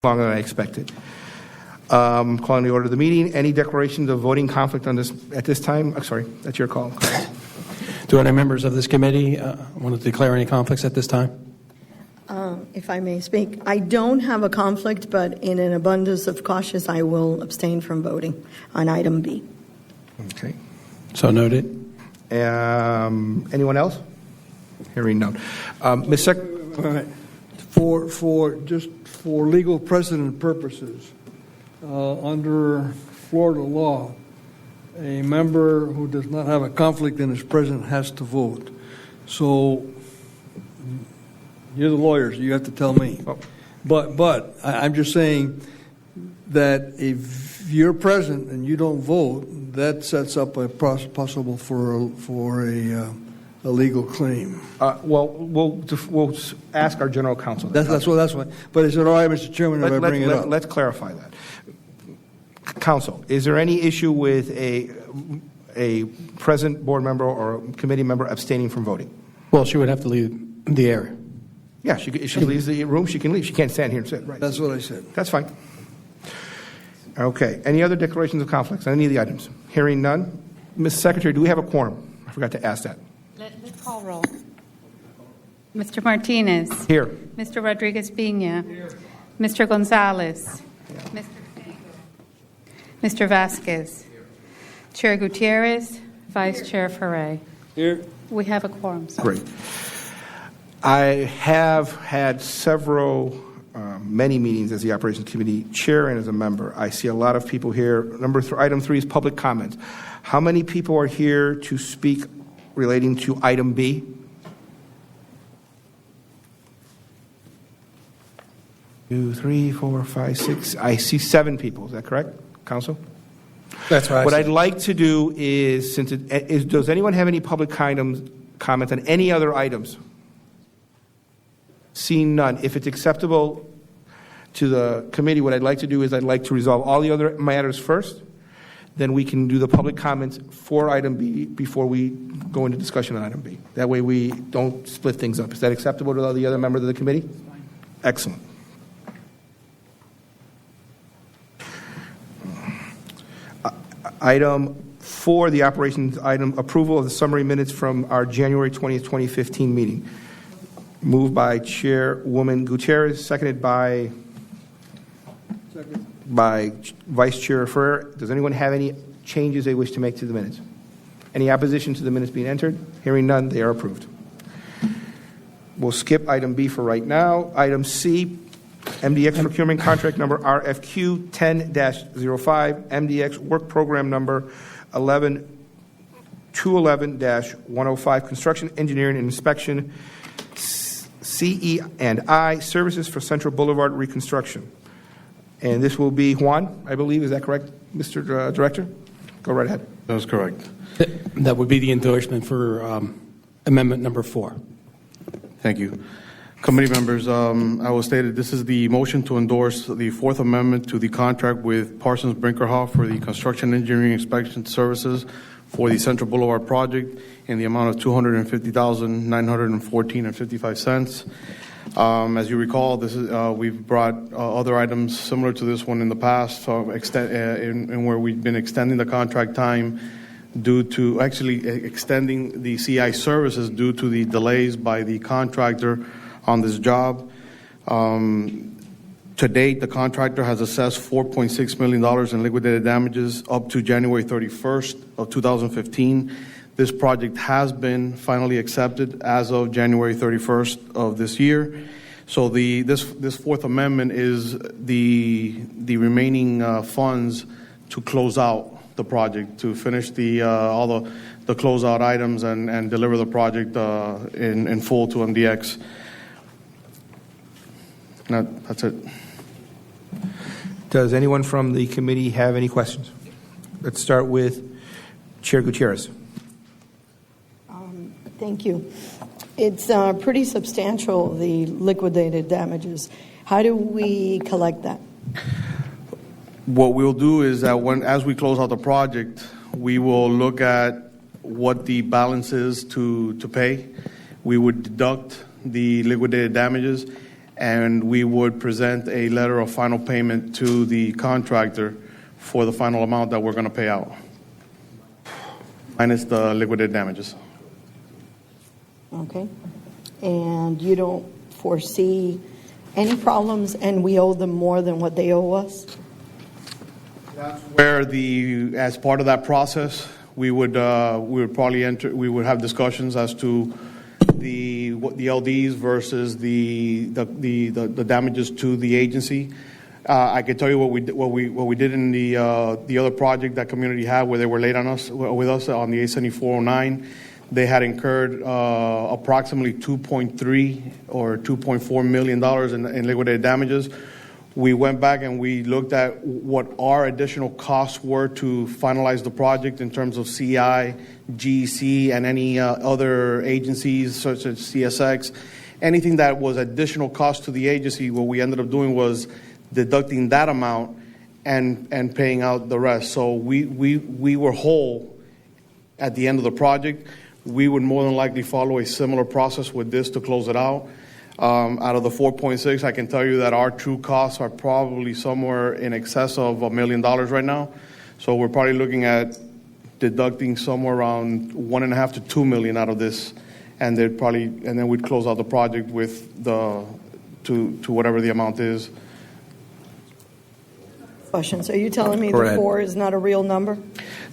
longer than I expected. Calling the order of the meeting. Any declarations of voting conflict on this at this time? I'm sorry, that's your call. Do any members of this committee want to declare any conflicts at this time? If I may speak, I don't have a conflict, but in an abundance of caution, I will abstain from voting on item B. Okay. So noted. Anyone else? Hearing none. Ms. Secretary. For legal precedent purposes, under Florida law, a member who does not have a conflict and is present has to vote. So you're the lawyers, you have to tell me. But I'm just saying that if you're present and you don't vote, that sets up a possible for a legal claim. Well, we'll ask our general counsel. That's what. But is it all right, Mr. Chairman, if I bring it up? Let's clarify that. Counsel, is there any issue with a present board member or a committee member abstaining from voting? Well, she would have to leave the area. Yeah, if she leaves the room, she can leave. She can't stand here and sit. Right. That's what I said. That's fine. Okay. Any other declarations of conflicts on any of the items? Hearing none. Ms. Secretary, do we have a quorum? I forgot to ask that. Let's call roll. Mr. Martinez. Here. Mr. Rodriguez-Pina. Here. Mr. Gonzalez. Yeah. Mr. Mr. Vasquez. Here. Chair Gutierrez. Vice Chair Ferre. Here. We have a quorum, sir. Great. I have had many meetings as the Operations Committee Chair and as a member. I see a lot of people here. Item 3 is public comments. How many people are here to speak relating to item B? Two, three, four, five, six. I see 7 people. Is that correct, Council? That's right. What I'd like to do is, does anyone have any public comments on any other items? Seeing none. If it's acceptable to the committee, what I'd like to do is I'd like to resolve all the other matters first. Then we can do the public comments for item B before we go into discussion on item B. That way we don't split things up. Is that acceptable to the other members of the committee? Fine. Excellent. Item 4, the operations item, approval of the summary minutes from our January 20th, 2015 meeting. Moved by Chairwoman Gutierrez, seconded by Vice Chair Ferrer. Does anyone have any changes they wish to make to the minutes? Any opposition to the minutes being entered? Hearing none, they are approved. We'll skip item B for right now. Item C, MDX procurement contract number RFQ 10-05, MDX work program number 211-105, construction, engineering, and inspection, CE&I services for Central Boulevard reconstruction. And this will be Juan, I believe. Is that correct, Mr. Director? Go right ahead. That's correct. That would be the endorsement for amendment number 4. Thank you. Committee members, I will state that this is the motion to endorse the 4th Amendment to the contract with Parsons Brinkerhoff for the construction engineering inspection services for the Central Boulevard project in the amount of $250,914.55. As you recall, this is we've brought other items similar to this one in the past, in where we've been extending the contract time due to extending the CI services due to the delays by the contractor on this job. To date, the contractor has assessed $4.6 million in liquidated damages up to January 31st of 2015. This project has been finally accepted as of January 31st of this year. So this 4th Amendment is the remaining funds to close out the project, to finish all the closeout items and deliver the project in full to MDX. That's it. Does anyone from the committee have any questions? Let's start with Chair Gutierrez. Thank you. It's pretty substantial, the liquidated damages. How do we collect that? What we'll do is that as we close out the project, we will look at what the balance is to pay. We would deduct the liquidated damages, and we would present a letter of final payment to the contractor for the final amount that we're going to pay out, minus the liquidated damages. Okay. And you don't foresee any problems, and we owe them more than what they owe us? Where as part of that process, we would probably have discussions as to the LDs versus the damages to the agency. I can tell you what we did in the other project that community had, where they were late with us on the 87409. They had incurred approximately $2.3 or $2.4 million in liquidated damages. We went back and we looked at what our additional costs were to finalize the project in terms of CI, GEC, and any other agencies such as CSX. Anything that was additional cost to the agency, what we ended up doing was deducting that amount and paying out the rest. So we were whole at the end of the project. We would more than likely follow a similar process with this to close it out. Out of the 4.6, I can tell you that our true costs are probably somewhere in excess of $1 million right now. So we're probably looking at deducting somewhere around $1.5 to $2 million out of this, and then we'd close out the project with to whatever the amount is. Question. So you're telling me Go the ahead. 4 is not a real number?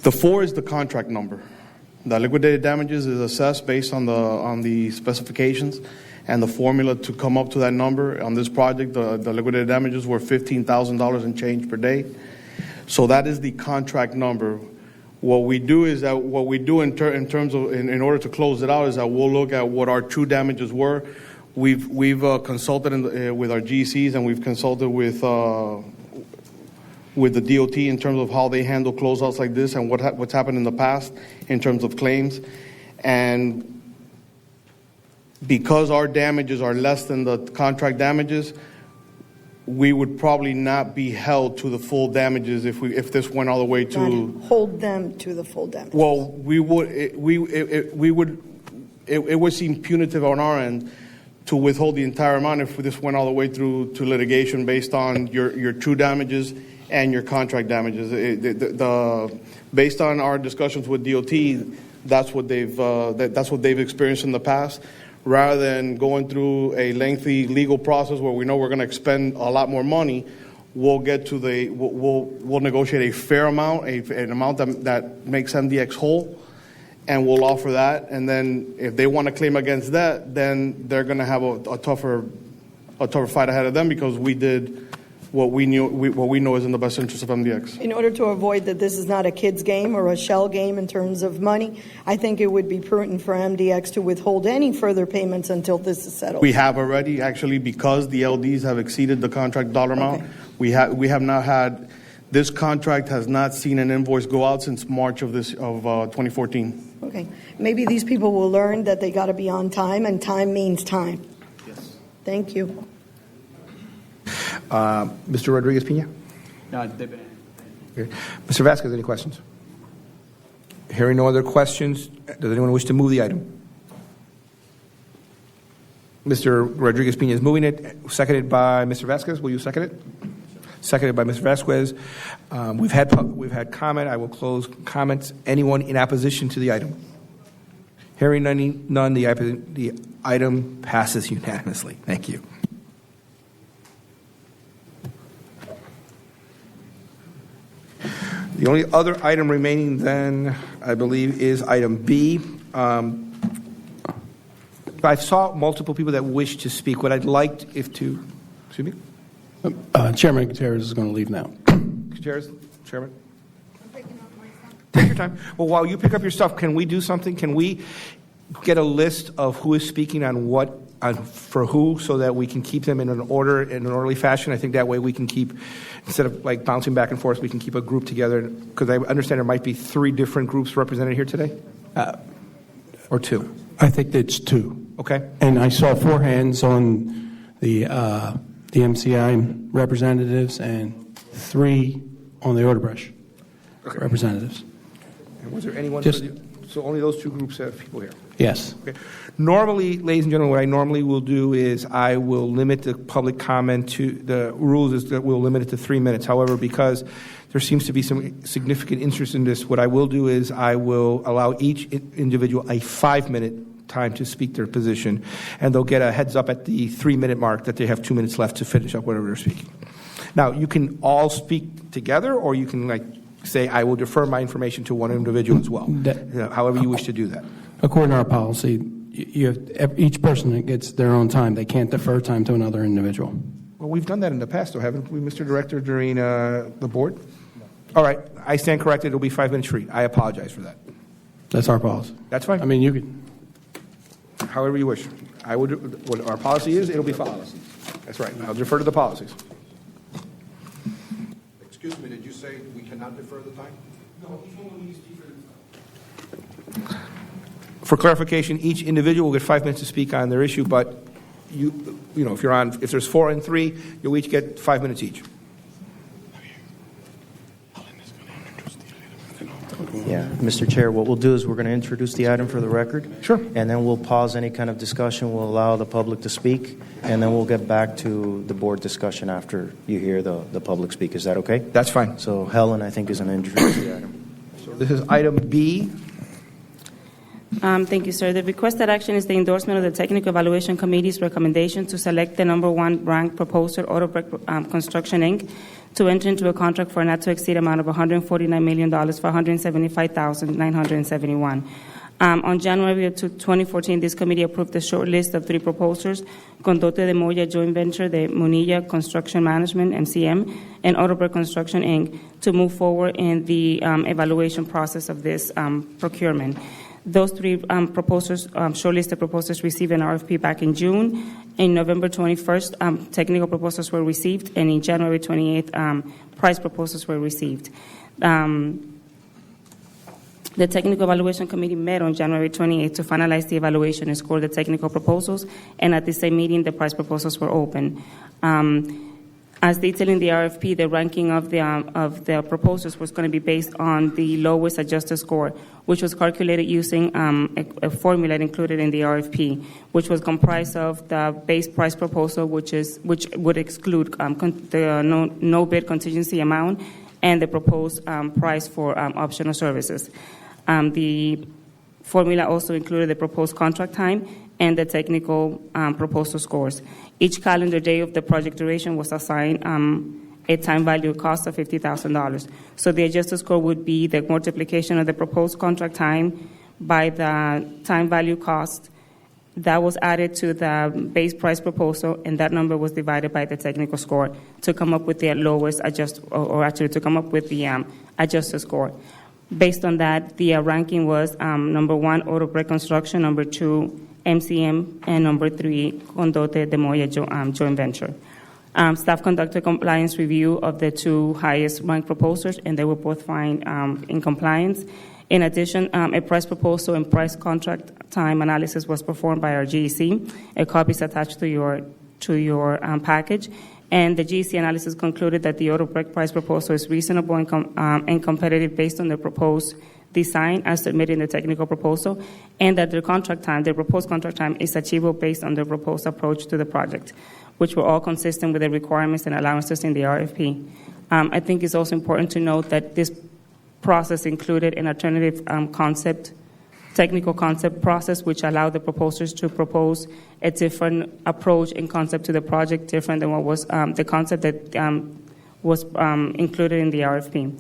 The 4 is the contract number. The liquidated damages is assessed based on the specifications and the formula to come up to that number. On this project, the liquidated damages were $15,000 and change per day. So that is the contract number. What we do in terms of in order to close it out is that we'll look at what our true damages were. We've consulted with our GCs, and we've consulted with the DOT in terms of how they handle closeouts like this and what's happened in the past in terms of claims. And because our damages are less than the contract damages, we would probably not be held to the full damages if this went all the way to Not hold them to the full damage. Well, it would seem punitive on our end to withhold the entire amount if this went all the way through to litigation based on your true damages and your contract damages. Based on our discussions with DOT, that's what they've experienced in the past. Rather than going through a lengthy legal process where we know we're going to expend a lot more money, we'll negotiate a fair amount, an amount that makes MDX whole, and we'll offer that. And then if they want to claim against that, then they're going to have a tougher fight ahead of them, because we did what we know is in the best interest of MDX. In order to avoid that this is not a kid's game or a shell game in terms of money, I think it would be prudent for MDX to withhold any further payments until this is settled. We have already, actually, because the LDs have exceeded the contract dollar amount. Okay. We have not had, this contract has not seen an invoice go out since March of 2014. Okay. Maybe these people will learn that they got to be on time, and time means time. Yes. Thank you. Mr. Rodriguez-Pina? No, they've been. Okay. Mr. Vasquez, any questions? Hearing no other questions, does anyone wish to move the item? Mr. Rodriguez-Pina is moving it, seconded by Mr. Vasquez. Will you second it? Seconded by Mr. Vasquez. We've had comment. I will close comments. Anyone in opposition to the item? Hearing none, the item passes unanimously. Thank you. The only other item remaining then, I believe, is item B. I saw multiple people that wish to speak. What I'd like excuse me? Chairman Gutierrez is going to leave now. Gutierrez, Chairman? I'm picking up my stuff. Take your time. Well, while you pick up your stuff, can we do something? Can we get a list of who is speaking on what, for who, so that we can keep them in an orderly fashion? I think that way we can keep, instead of like bouncing back and forth, we can keep a group together. Because I understand there might be 3 different groups represented here today? Or 2? I think it's 2. Okay. And I saw 4 hands on the MCI representatives and 3 on the order brush representatives. And was there anyone? Just- so only those 2 groups have people here. Yes. Okay. Normally, ladies and gentlemen, what I normally will do is I will limit the public comment to, the rules is that we'll limit it to 3 minutes. However, because there seems to be some significant interest in this, what I will do is I will allow each individual a 5-minute time to speak their position, and they'll get a heads up at the 3-minute mark that they have 2 minutes left to finish up whatever they're speaking. Now, you can all speak together, or you can say, I will defer my information to one individual as well, however you wish to do that. According to our policy, you have, each person that gets their own time. They can't defer time to another individual. Well, we've done that in the past, though, haven't we, Mr. Director, during the board? No. All right, I stand corrected. It'll be 5 minutes free. I apologize for that. That's our policy. That's fine. I mean, you could. However you wish. I would. What our policy is, it'll be followed. That's right. I'll defer to the policies. Excuse me, did you say we cannot defer the time? No, each one will need to speak for themselves. For clarification, each individual will get 5 minutes to speak on their issue, but you know, if there's 4 and 3, you'll each get 5 minutes each. Yeah, Mr. Chair, what we'll do is we're going to introduce the item for the record. Sure. And then we'll pause any kind of discussion. We'll allow the public to speak, and then we'll get back to the board discussion after you hear the public speak. Is that okay? That's fine. So Helen, I think, is going to introduce the item. So this is item B. Thank you, sir. The requested action is the endorsement of the Technical Evaluation Committee's recommendation to select the number 1 ranked proposer, Autobrek Construction, Inc., to enter into a contract for a not-to-exceed amount of $149 million for $175,971. On January of 2014, this committee approved the short list of 3 proposers, Condote de Moya Joint Venture, the Munilla Construction Management, MCM, and Autobrek Construction, Inc., to move forward in the evaluation process of this procurement. Those 3 proposers, shortlisted proposers, received an RFP back in June. In November 21st, technical proposals were received, and in January 28th, price proposals were received. The Technical Evaluation Committee met on January 28th to finalize the evaluation and score the technical proposals, and at the same meeting, the price proposals were open. As detailed in the RFP, the ranking of the proposals was going to be based on the lowest adjusted score, which was calculated using a formula included in the RFP, which was comprised of the base price proposal, which would exclude the no bid contingency amount, and the proposed price for optional services. The formula also included the proposed contract time and the technical proposal scores. Each calendar day of the project duration was assigned a time value cost of $50,000. So the adjusted score would be the multiplication of the proposed contract time by the time value cost that was added to the base price proposal, and that number was divided by the technical score to come up with the lowest to come up with the adjusted score. Based on that, the ranking was number 1, Autobrek Construction, number 2, MCM, and number 3, Condote de Moya Joint Venture. Staff conducted compliance review of the 2 highest ranked proposers, and they were both found in compliance. In addition, a price proposal and price contract time analysis was performed by our GEC. A copy is attached to your package. And the GEC analysis concluded that the Autobrek price proposal is reasonable and competitive based on the proposed design as submitted in the technical proposal, and that the proposed contract time is achievable based on the proposed approach to the project, which were all consistent with the requirements and allowances in the RFP. I think it's also important to note that this process included an alternative technical concept process, which allowed the proposers to propose a different approach and concept to the project, different than what was the concept that was included in the RFP.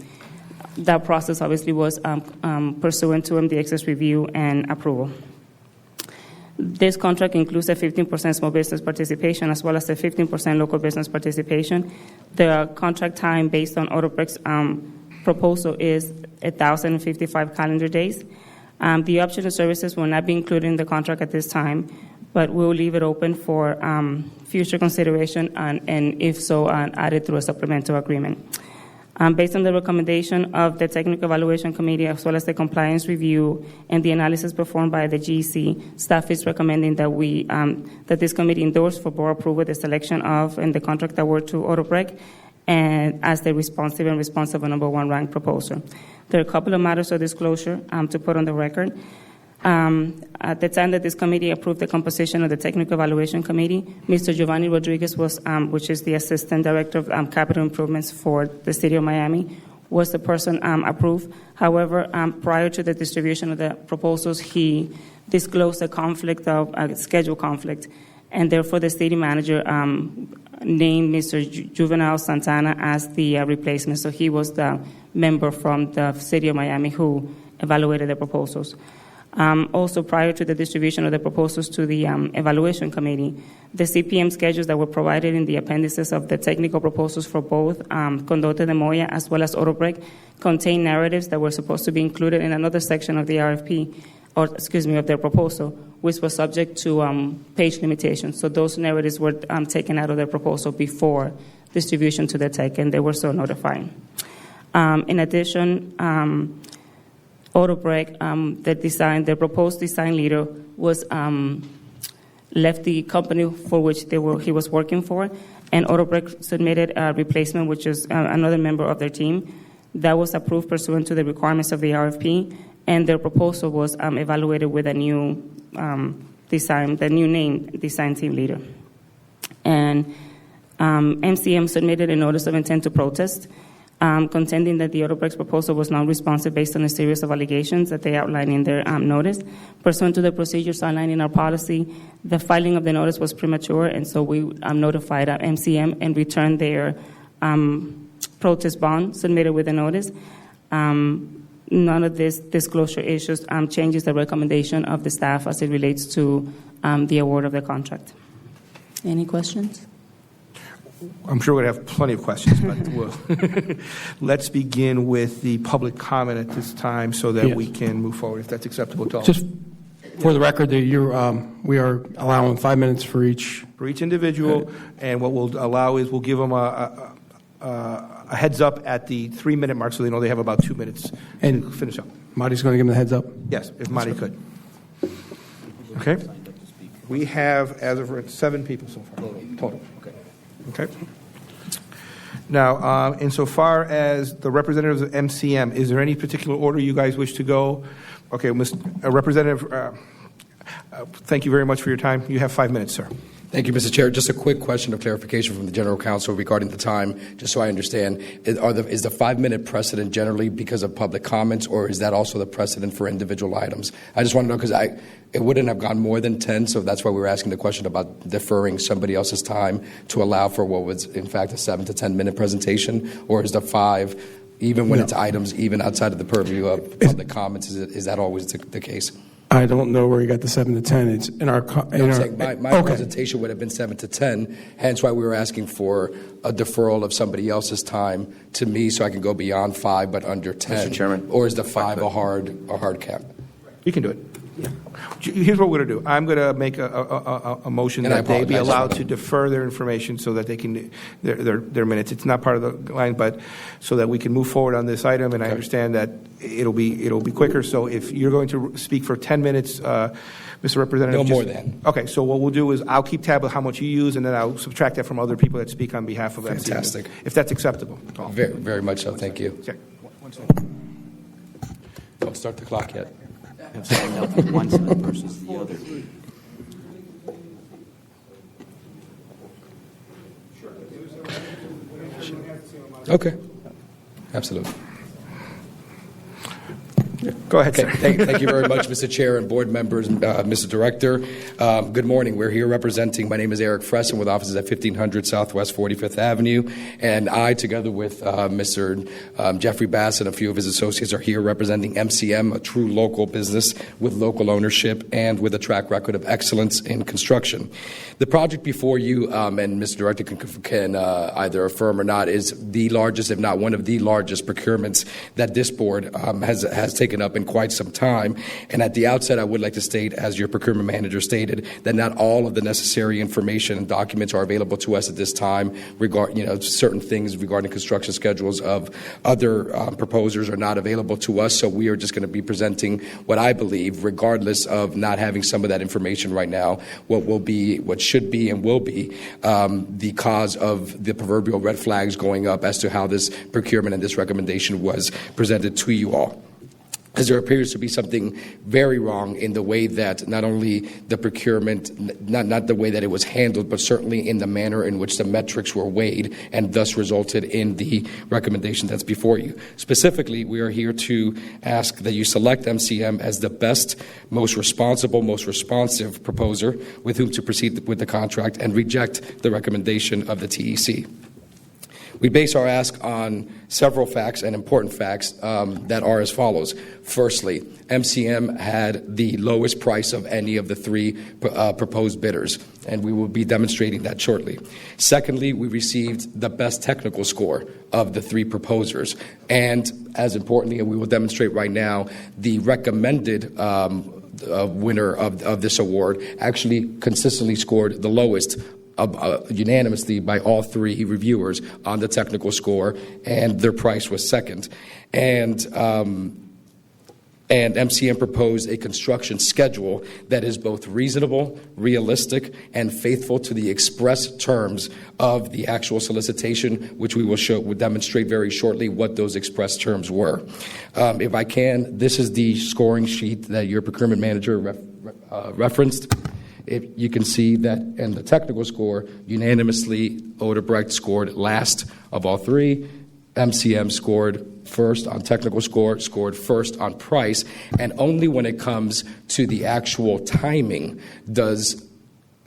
That process obviously was pursuant to MDX's review and approval. This contract includes a 15% small business participation as well as a 15% local business participation. The contract time based on Autobrek's proposal is 1,055 calendar days. The optional services will not be included in the contract at this time, but we'll leave it open for future consideration and if so, added through a supplemental agreement. Based on the recommendation of the Technical Evaluation Committee as well as the compliance review and the analysis performed by the GEC, staff is recommending that this committee endorse for board approval the selection of and the contract award to Autobrek and as the responsive number 1 ranked proposer. There are a couple of matters of disclosure to put on the record. At the time that this committee approved the composition of the Technical Evaluation Committee, Mr. Giovanni Rodriguez was, which is the Assistant Director of Capital Improvements for the City of Miami, was the person approved. However, prior to the distribution of the proposals, he disclosed a conflict of schedule conflict, and therefore the city manager named Mr. Juvenal Santana as the replacement. So he was the member from the City of Miami who evaluated the proposals. Also, prior to the distribution of the proposals to the Evaluation Committee, the CPM schedules that were provided in the appendices of the technical proposals for both Condote de Moya as well as Autobrec contain narratives that were supposed to be included in another section of the RFP, or of their proposal, which was subject to page limitations. So those narratives were taken out of their proposal before distribution to the tech, and they were so notified. In addition, Autobrec, the proposed design leader, was left the company for which he was working for, and Autobrec submitted a replacement, which is another member of their team. That was approved pursuant to the requirements of the RFP, and their proposal was evaluated with a new design team leader. And MCM submitted a notice of intent to protest, contending that the Autobrec's proposal was non-responsive based on a series of allegations that they outlined in their notice. Pursuant to the procedures outlined in our policy, the filing of the notice was premature, and so we notified MCM and returned their protest bond submitted with the notice. None of these disclosure issues changes the recommendation of the staff as it relates to the award of the contract. Any questions? I'm sure we're going to have plenty of questions, but let's begin with the public comment at this time so that we can move forward, if that's acceptable to all. Just for the record, we are allowing 5 minutes for each. For each individual, and what we'll allow is we'll give them a heads up at the 3-minute mark so they know they have about 2 minutes to finish up. Marty's going to give them the heads up? Yes, if Marty could. Okay. We have, as of 7 people so far. Total. Okay. Now, insofar as the representatives of MCM, is there any particular order you guys wish to go? Okay, Representative, thank you very much for your time. You have 5 minutes, sir. Thank you, Mr. Chair. Just a quick question of clarification from the General Counsel regarding the time, just so I understand. Is the 5-minute precedent generally because of public comments, or is that also the precedent for individual items? I just want to know because it wouldn't have gone more than 10, so that's why we were asking the question about deferring somebody else's time to allow for what was, in fact, a 7 to 10-minute presentation, or is the 5, even when it's items, even outside of the purview of public comments, is that always the case? I don't know where you got the 7 to 10. It's in our. My presentation would have been 7 to 10. Hence, why we were asking for a deferral of somebody else's time to me, so I can go beyond 5 but under 10. Mr. Chairman, or is the 5 a hard cap? You can do it. Yeah. Here's what we're going to do. I'm going to make a motion that they be allowed to defer their information so that they can their minutes. It's not part of the line, but so that we can move forward on this item. And I understand that it'll be quicker. So if you're going to speak for 10 minutes, Mr. Representative, no more than. Okay. So what we'll do is I'll keep tab of how much you use, and then I'll subtract that from other people that speak on behalf of MCM. Fantastic. If that's acceptable. Very, very much so. Thank you. Check. 1 second. Don't start the clock yet. One side versus the other. Okay. Absolutely. Go ahead, sir. Thank you very much, Mr. Chair and board members, Mr. Director. Good morning. We're here representing, my name is Eric Fresson with offices at 1500 Southwest 45th Avenue, and I, together with Mr. Jeffrey Bass and a few of his associates, are here representing MCM, a true local business with local ownership and with a track record of excellence in construction. The project before you, and Mr. Director can either affirm or not, is the largest, if not one of the largest procurements that this board has taken up in quite some time. And at the outset, I would like to state, as your procurement manager stated, that not all of the necessary information and documents are available to us at this time. Certain things regarding construction schedules of other proposers are not available to us. So we are just going to be presenting what I believe, regardless of not having some of that information right now, what should be and will be the cause of the proverbial red flags going up as to how this procurement and this recommendation was presented to you all. as there appears to be something very wrong in the way that not only the procurement, not the way that it was handled, but certainly in the manner in which the metrics were weighed and thus resulted in the recommendation that's before you. Specifically, we are here to ask that you select MCM as the best, most responsible, most responsive proposer with whom to proceed with the contract and reject the recommendation of the TEC. We base our ask on several facts and important facts that are as follows. Firstly, MCM had the lowest price of any of the three proposed bidders, and we will be demonstrating that shortly. Secondly, we received the best technical score of the three proposers, and as importantly, and we will demonstrate right now, the recommended winner of this award actually consistently scored the lowest unanimously by all three reviewers on the technical score, and their price was second. And MCM proposed a construction schedule that is both reasonable, realistic, and faithful to the express terms of the actual solicitation, which we will demonstrate very shortly what those express terms were. If I can, this is the scoring sheet that your procurement manager referenced. You can see that in the technical score, unanimously, Odebrecht scored last of all three. MCM scored first on technical score, scored first on price, and only when it comes to the actual timing does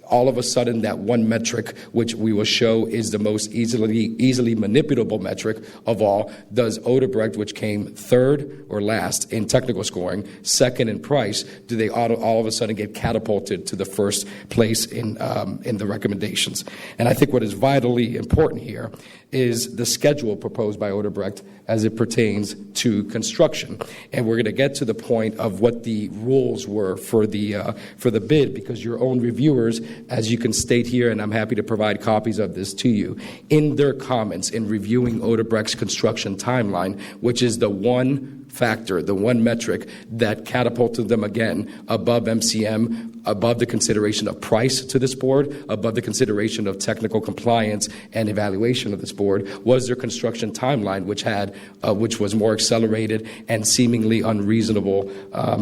all of a sudden that one metric, which we will show is the most easily manipulable metric of all, does Odebrecht, which came third or last in technical scoring, second in price, do they all of a sudden get catapulted to the first place in the recommendations? And I think what is vitally important here is the schedule proposed by Odebrecht as it pertains to construction. And we're going to get to the point of what the rules were for the bid, because your own reviewers, as you can state here, and I'm happy to provide copies of this to you, in their comments in reviewing Odebrecht's construction timeline, which is the one factor, the one metric that catapulted them again above MCM, above the consideration of price to this board, above the consideration of technical compliance and evaluation of this board, was their construction timeline, which was more accelerated and seemingly unreasonable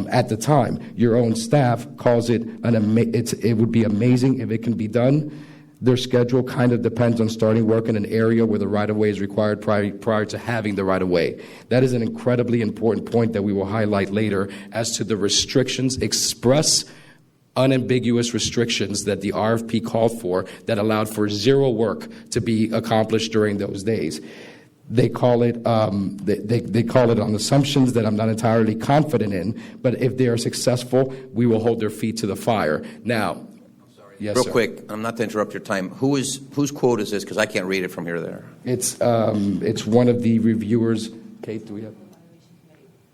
at the time. Your own staff calls it it would be amazing if it can be done. Their schedule kind of depends on starting work in an area where the right-of-way is required prior to having the right-of-way. That is an incredibly important point that we will highlight later as to the restrictions, express unambiguous restrictions that the RFP called for that allowed for zero work to be accomplished during those days. They call it they call it on assumptions that I'm not entirely confident in, but if they are successful, we will hold their feet to the fire. Now, yes, real sir. quick, I'm not to interrupt your time. Whose quote is this? Because I can't read it from here to there. It's one of the reviewers. Kate, do we have?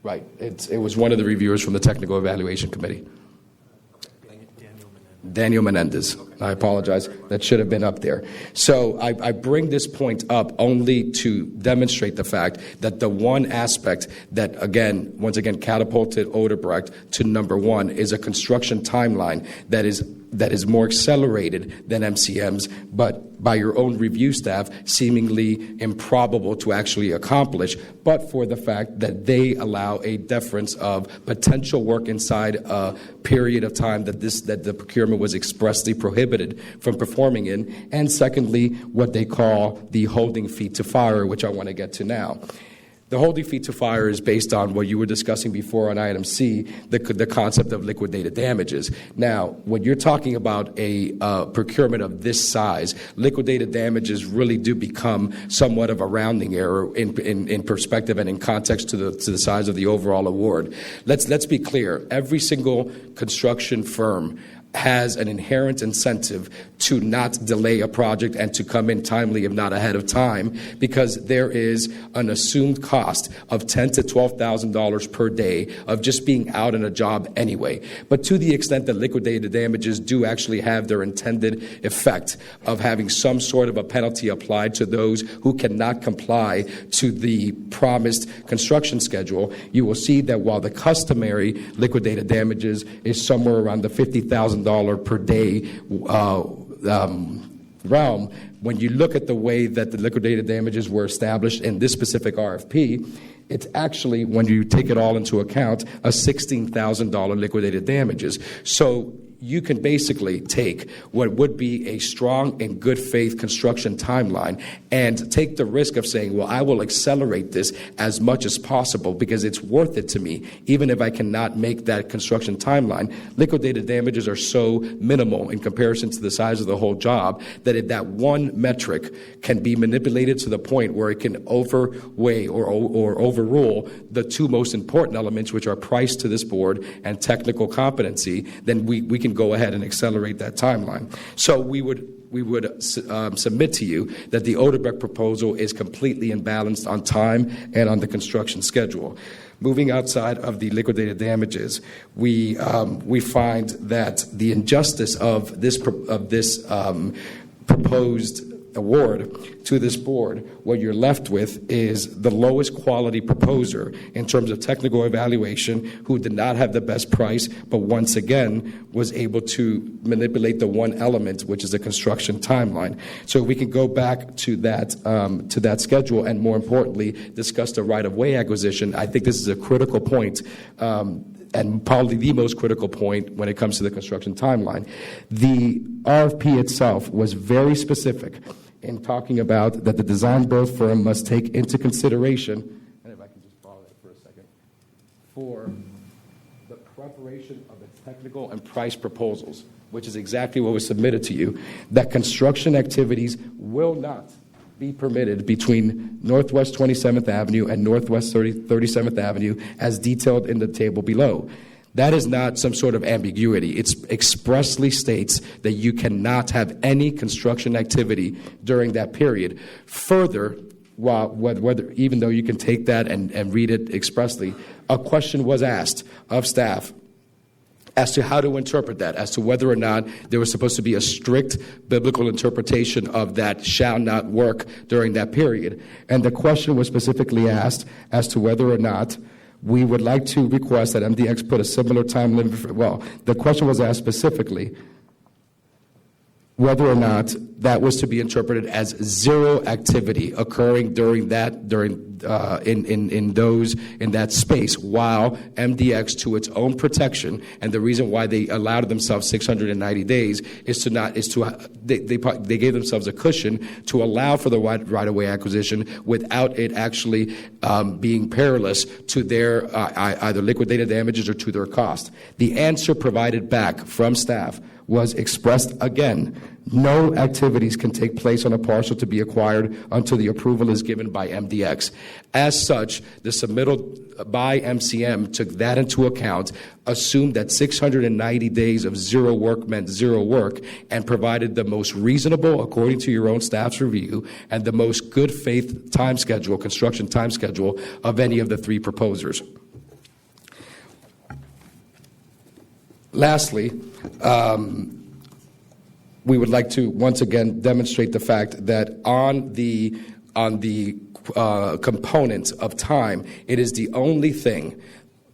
Right. It was one of the reviewers from the Technical Evaluation Committee. Daniel Menendez. I apologize. That should have been up there. So I bring this point up only to demonstrate the fact that the one aspect that, once again, catapulted Odebrecht to number one is a construction timeline that is more accelerated than MCM's, but by your own review staff, seemingly improbable to actually accomplish, but for the fact that they allow a deference of potential work inside a period of time that the procurement was expressly prohibited from performing in, and secondly, what they call the holding feet to fire, which I want to get to now. The holding feet to fire is based on what you were discussing before on item C, the concept of liquidated damages. Now, when you're talking about a procurement of this size, liquidated damages really do become somewhat of a rounding error in perspective and in context to the size of the overall award. Let's be clear. Every single construction firm has an inherent incentive to not delay a project and to come in timely, if not ahead of time, because there is an assumed cost of $10,000 to $12,000 per day of just being out on a job anyway. But to the extent that liquidated damages do actually have their intended effect of having some sort of a penalty applied to those who cannot comply to the promised construction schedule, you will see that while the customary liquidated damages is somewhere around the $50,000 per day realm, when you look at the way that the liquidated damages were established in this specific RFP, it's actually, when you take it all into account, a $16,000 liquidated damages. So you can basically take what would be a strong and good faith construction timeline and take the risk of saying, well, I will accelerate this as much as possible because it's worth it to me, even if I cannot make that construction timeline. Liquidated damages are so minimal in comparison to the size of the whole job that if that one metric can be manipulated to the point where it can overweigh or overrule the two most important elements, which are price to this board and technical competency, then we can go ahead and accelerate that timeline. So we would submit to you that the Odebrecht proposal is completely imbalanced on time and on the construction schedule. Moving outside of the liquidated damages, we find that the injustice of this proposed award to this board, what you're left with is the lowest quality proposer in terms of technical evaluation, who did not have the best price, but once again was able to manipulate the one element, which is the construction timeline. So we can go back to that schedule and, more importantly, discuss the right-of-way acquisition. I think this is a critical point. And probably the most critical point when it comes to the construction timeline. The RFP itself was very specific in talking about that the design build firm must take into consideration, and if I can just borrow that for a second, for the preparation of the technical and price proposals, which is exactly what was submitted to you, that construction activities will not be permitted between Northwest 27th Avenue and Northwest 37th Avenue as detailed in the table below. That is not some sort of ambiguity. It expressly states that you cannot have any construction activity during that period. Further, whether even though you can take that and read it expressly, a question was asked of staff as to how to interpret that, as to whether or not there was supposed to be a strict biblical interpretation of that shall not work during that period. And the question was specifically asked as to whether or not we would like to request that MDX put a similar time limit. Well, the question was asked specifically whether or not that was to be interpreted as zero activity occurring in that space, while MDX, to its own protection, and the reason why they allowed themselves 690 days they gave themselves a cushion to allow for the right-of-way acquisition without it actually being perilous to their either liquidated damages or to their cost. The answer provided back from staff was expressed again. No activities can take place on a parcel to be acquired until the approval is given by MDX. As such, the submittal by MCM took that into account, assumed that 690 days of zero work meant zero work, and provided the most reasonable, according to your own staff's review, and the most good faith time schedule, construction time schedule, of any of the three proposers. Lastly, we would like to once again demonstrate the fact that on the component of time, it is the only thing,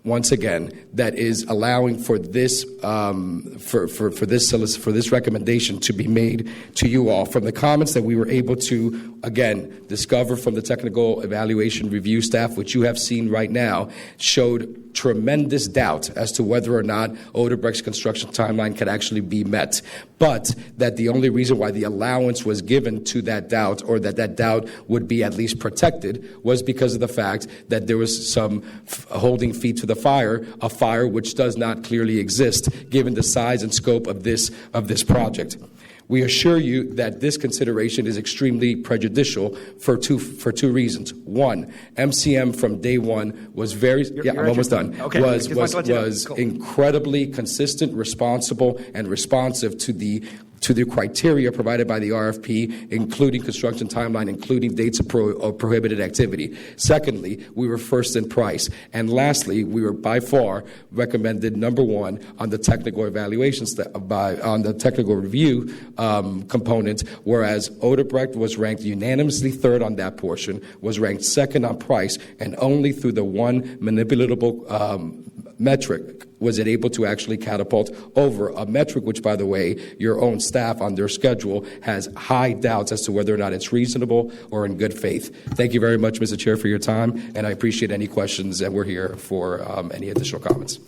once again, that is allowing for this for this recommendation to be made to you all. From the comments that we were able to again discover from the technical evaluation review staff, which you have seen right now, showed tremendous doubt as to whether or not Odebrecht's construction timeline could actually be met, but that the only reason why the allowance was given to that doubt, or that doubt would be at least protected, was because of the fact that there was some holding feet to the fire, a fire which does not clearly exist given the size and scope of this project. We assure you that this consideration is extremely prejudicial for two reasons. One, MCM from day one was very I'm almost done. Okay. Was incredibly consistent, responsible, and responsive to the criteria provided by the RFP, including construction timeline, including dates of prohibited activity. Secondly, we were first in price. And lastly, we were by far recommended number one on the technical evaluations on the technical review component, whereas Odebrecht was ranked unanimously third on that portion, was ranked second on price, and only through the one manipulatable metric was it able to actually catapult over a metric, which, by the way, your own staff on their schedule has high doubts as to whether or not it's reasonable or in good faith. Thank you very much, Mr. Chair, for your time, and I appreciate any questions, and we're here for any additional comments.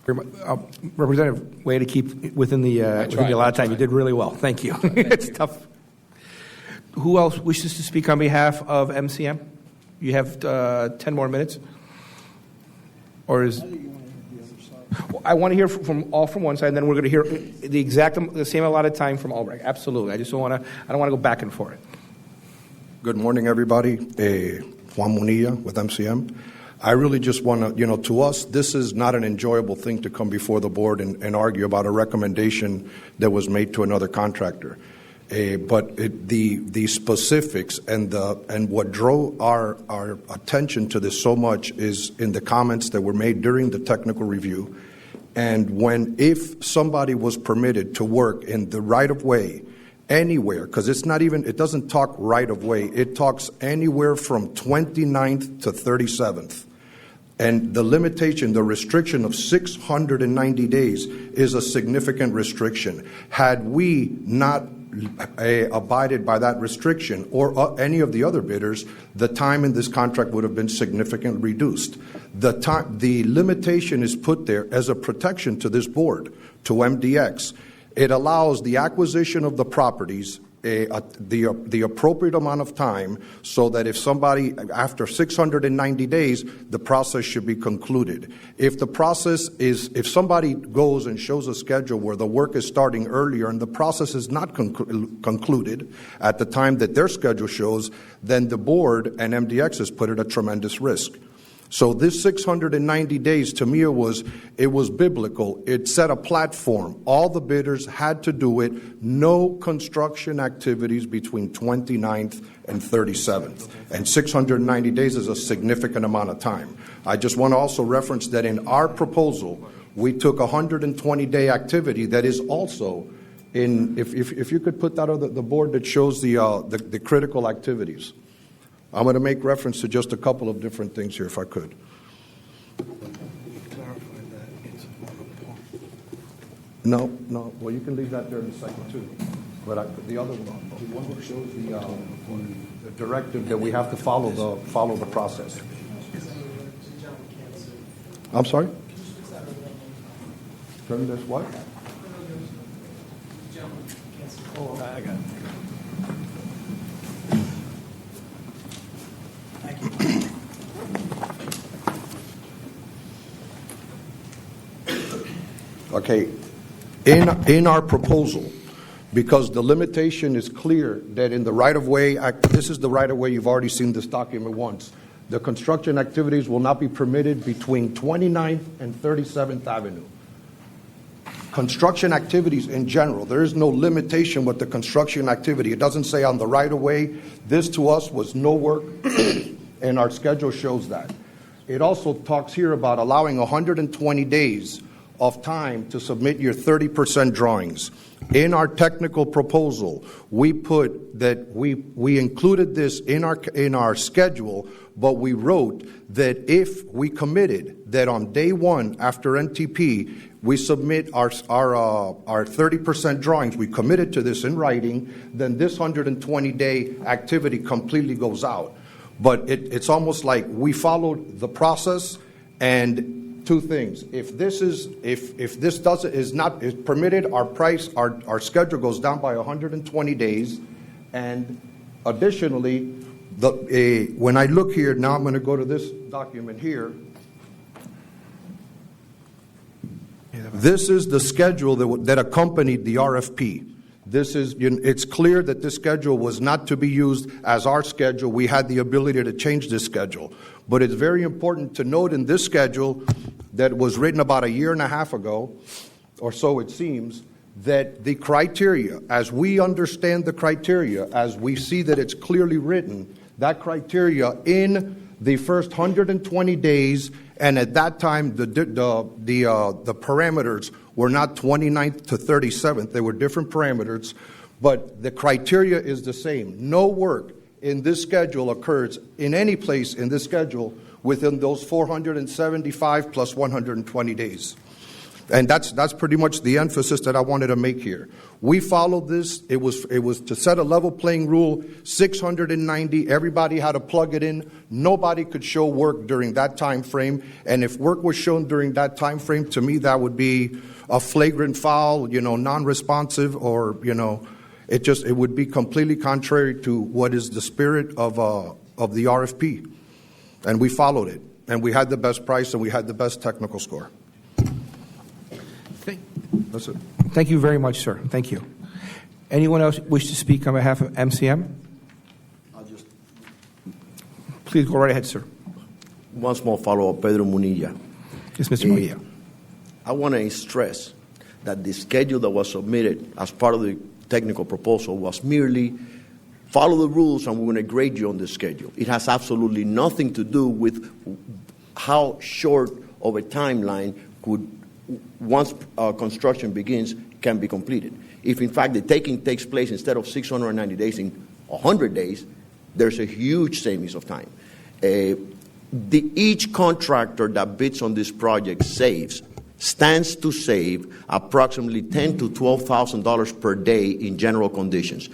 Representative, way to keep within the allotted time. You did really well. Thank you. It's tough. Who else wishes to speak on behalf of MCM? You have 10 more minutes. Or is... I want to hear from one side, and then we're going to hear the same allotted time from Albrecht. Absolutely. I don't want to go back and forth. Good morning, everybody. Juan Munilla with MCM. I really just want to, to us, this is not an enjoyable thing to come before the board and argue about a recommendation that was made to another contractor. But the specifics and what drove our attention to this so much is in the comments that were made during the technical review. And if somebody was permitted to work in the right-of-way anywhere, because it doesn't talk right-of-way, it talks anywhere from 29th to 37th. And the limitation, the restriction of 690 days is a significant restriction. Had we not abided by that restriction or any of the other bidders, the time in this contract would have been significantly reduced. The limitation is put there as a protection to this board, to MDX. It allows the acquisition of the properties the appropriate amount of time so that if somebody, after 690 days, the process should be concluded. If somebody goes and shows a schedule where the work is starting earlier and the process is not concluded at the time that their schedule shows, then the board and MDX has put it at tremendous risk. So this 690 days, to me, it was biblical. It set a platform. All the bidders had to do it. No construction activities between 29th and 37th. And 690 days is a significant amount of time. I just want to also reference that in our proposal, we took a 120-day activity that is also in, if you could put that on the board that shows the critical activities. I'm going to make reference to just a couple of different things here, if I could. No. Well, you can leave that there in a second, too. But the other one, the one that shows the directive that we have to follow the process. I'm sorry? Turn this what? Oh, I got it. Okay, in our proposal, because the limitation is clear that in the right-of-way, this is the right-of-way, you've already seen this document once, the construction activities will not be permitted between 29th and 37th Avenue. Construction activities in general, there is no limitation with the construction activity. It doesn't say on the right-of-way. This to us was no work, and our schedule shows that. It also talks here about allowing 120 days of time to submit your 30% drawings. In our technical proposal, we put that we included this in our schedule, but we wrote that if we committed that on day one after NTP, we submit our 30% drawings, we committed to this in writing, then this 120-day activity completely goes out. But it's almost like we followed the process. And two things: if this is not permitted, our schedule goes down by 120 days. And additionally, when I look here now, I'm going to go to this document here. This is the schedule that accompanied the RFP. It's clear that this schedule was not to be used as our schedule. We had the ability to change this schedule. But it's very important to note in this schedule that was written about a year and a half ago, or so it seems, that the criteria, as we understand the criteria, as we see that it's clearly written, that criteria in the first 120 days, and at that time the parameters were not 29th to 37th. They were different parameters, but the criteria is the same. No work in this schedule occurs in any place in this schedule within those 475 plus 120 days. And that's pretty much the emphasis that I wanted to make here. We followed this. It was to set a level playing rule, 690. Everybody had to plug it in. Nobody could show work during that time frame. And if work was shown during that time frame, to me, that would be a flagrant foul, non-responsive, or, it would be completely contrary to what is the spirit of the RFP. And we followed it. And we had the best price and we had the best technical score. That's it. Thank you very much, sir. Thank you. Anyone else wish to speak on behalf of MCM? Please go right ahead, sir. One small follow-up, Pedro Munilla. Yes, Mr. Munilla. I want to stress that the schedule that was submitted as part of the technical proposal was merely follow the rules and we're going to grade you on the schedule. It has absolutely nothing to do with how short of a timeline could, once construction begins, can be completed. If, in fact, the taking takes place instead of 690 days in 100 days, there's a huge savings of time. Each contractor that bids on this project stands to save approximately $10,000 to $12,000 per day in general conditions.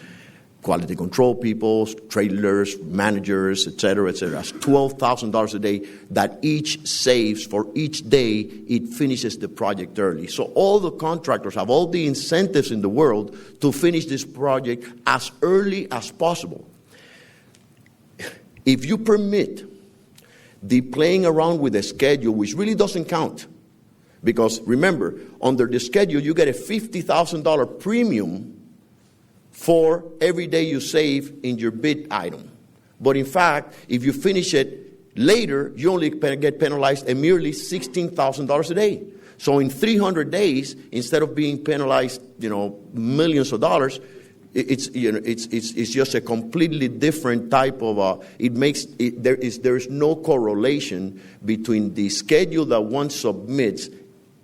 Quality control people, trailers, managers, et cetera, That's $12,000 a day that each saves for each day it finishes the project early. So all the contractors have all the incentives in the world to finish this project as early as possible. If you permit the playing around with the schedule, which really doesn't count, because remember, under the schedule, you get a $50,000 premium for every day you save in your bid item. But in fact, if you finish it later, you only get penalized a merely $16,000 a day. So in 300 days, instead of being penalized, millions of dollars, it's just a completely different type of. There is no correlation between the schedule that one submits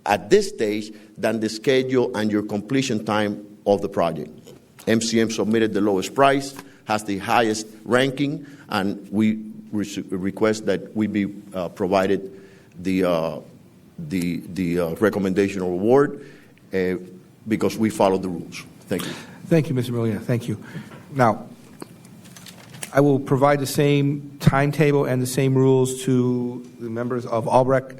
at this stage than the schedule and your completion time of the project. MCM submitted the lowest price, has the highest ranking, and we request that we be provided the recommendation or award because we follow the rules. Thank you. Thank you, Mr. Molina. Thank you. Now, I will provide the same timetable and the same rules to the members of Albrecht.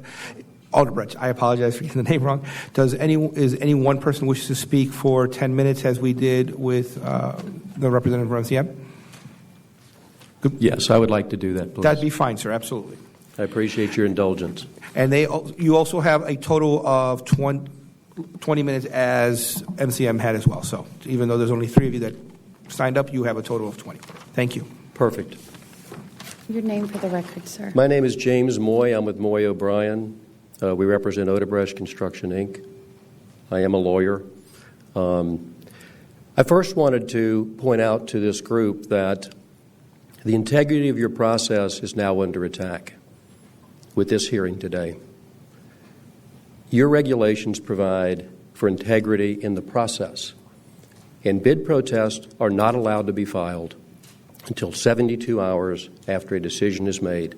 I apologize for getting the name wrong. Is any one person wish to speak for 10 minutes as we did with the representative from MCM? Yes, I would like to do that, please. That'd be fine, sir. Absolutely. I appreciate your indulgence. And you also have a total of 20 minutes as MCM had as well. So even though there's only 3 of you that signed up, you have a total of 20. Thank you. Perfect. Your name for the record, sir. My name is James Moy. I'm with Moy O'Brien. We represent Odebrecht Construction, Inc. I am a lawyer. I first wanted to point out to this group that the integrity of your process is now under attack with this hearing today. Your regulations provide for integrity in the process, and bid protests are not allowed to be filed until 72 hours after a decision is made.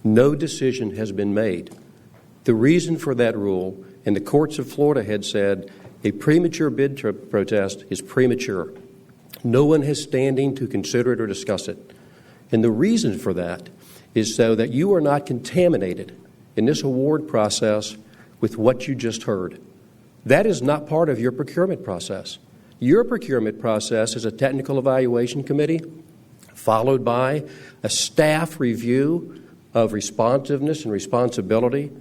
No decision has been made. The reason for that rule, and the courts of Florida had said, a premature bid protest is premature. No one has standing to consider it or discuss it. And the reason for that is so that you are not contaminated in this award process with what you just heard. That is not part of your procurement process. Your procurement process is a technical evaluation committee followed by a staff review of responsiveness and responsibility,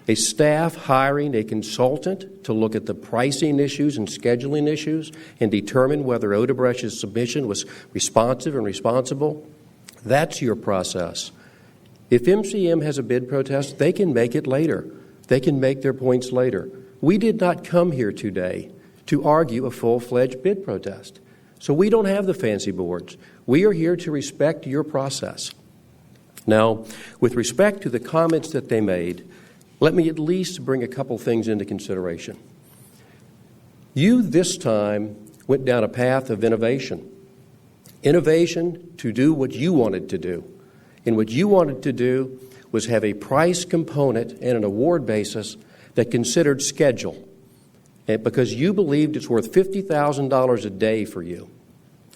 a staff hiring a consultant to look at the pricing issues and scheduling issues and determine whether Odebrecht's submission was responsive and responsible. That's your process. If MCM has a bid protest, they can make it later. They can make their points later. We did not come here today to argue a full-fledged bid protest. So we don't have the fancy boards. We are here to respect your process. Now, with respect to the comments that they made, let me at least bring a couple things into consideration. You, this time, went down a path of innovation. Innovation to do what you wanted to do. And what you wanted to do was have a price component and an award basis that considered schedule, and because you believed it's worth $50,000 a day for you.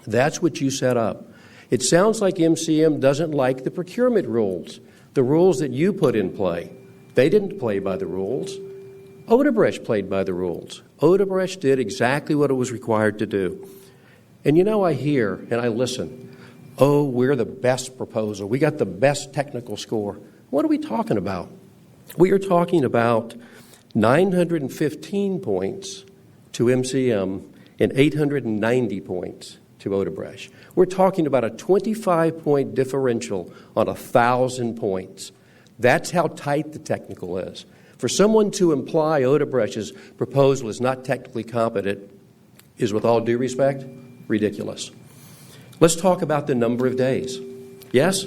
That's what you set up. It sounds like MCM doesn't like the procurement rules, the rules that you put in play. They didn't play by the rules. Odebrecht played by the rules. Odebrecht did exactly what it was required to do. And you know, I hear and I listen, oh, we're the best proposal. We got the best technical score. What are we talking about? We are talking about 915 points to MCM and 890 points to Odebrecht. We're talking about a 25-point differential on 1,000 points. That's how tight the technical is. For someone to imply Odebrecht's proposal is not technically competent is, with all due respect, ridiculous. Let's talk about the number of days. Yes,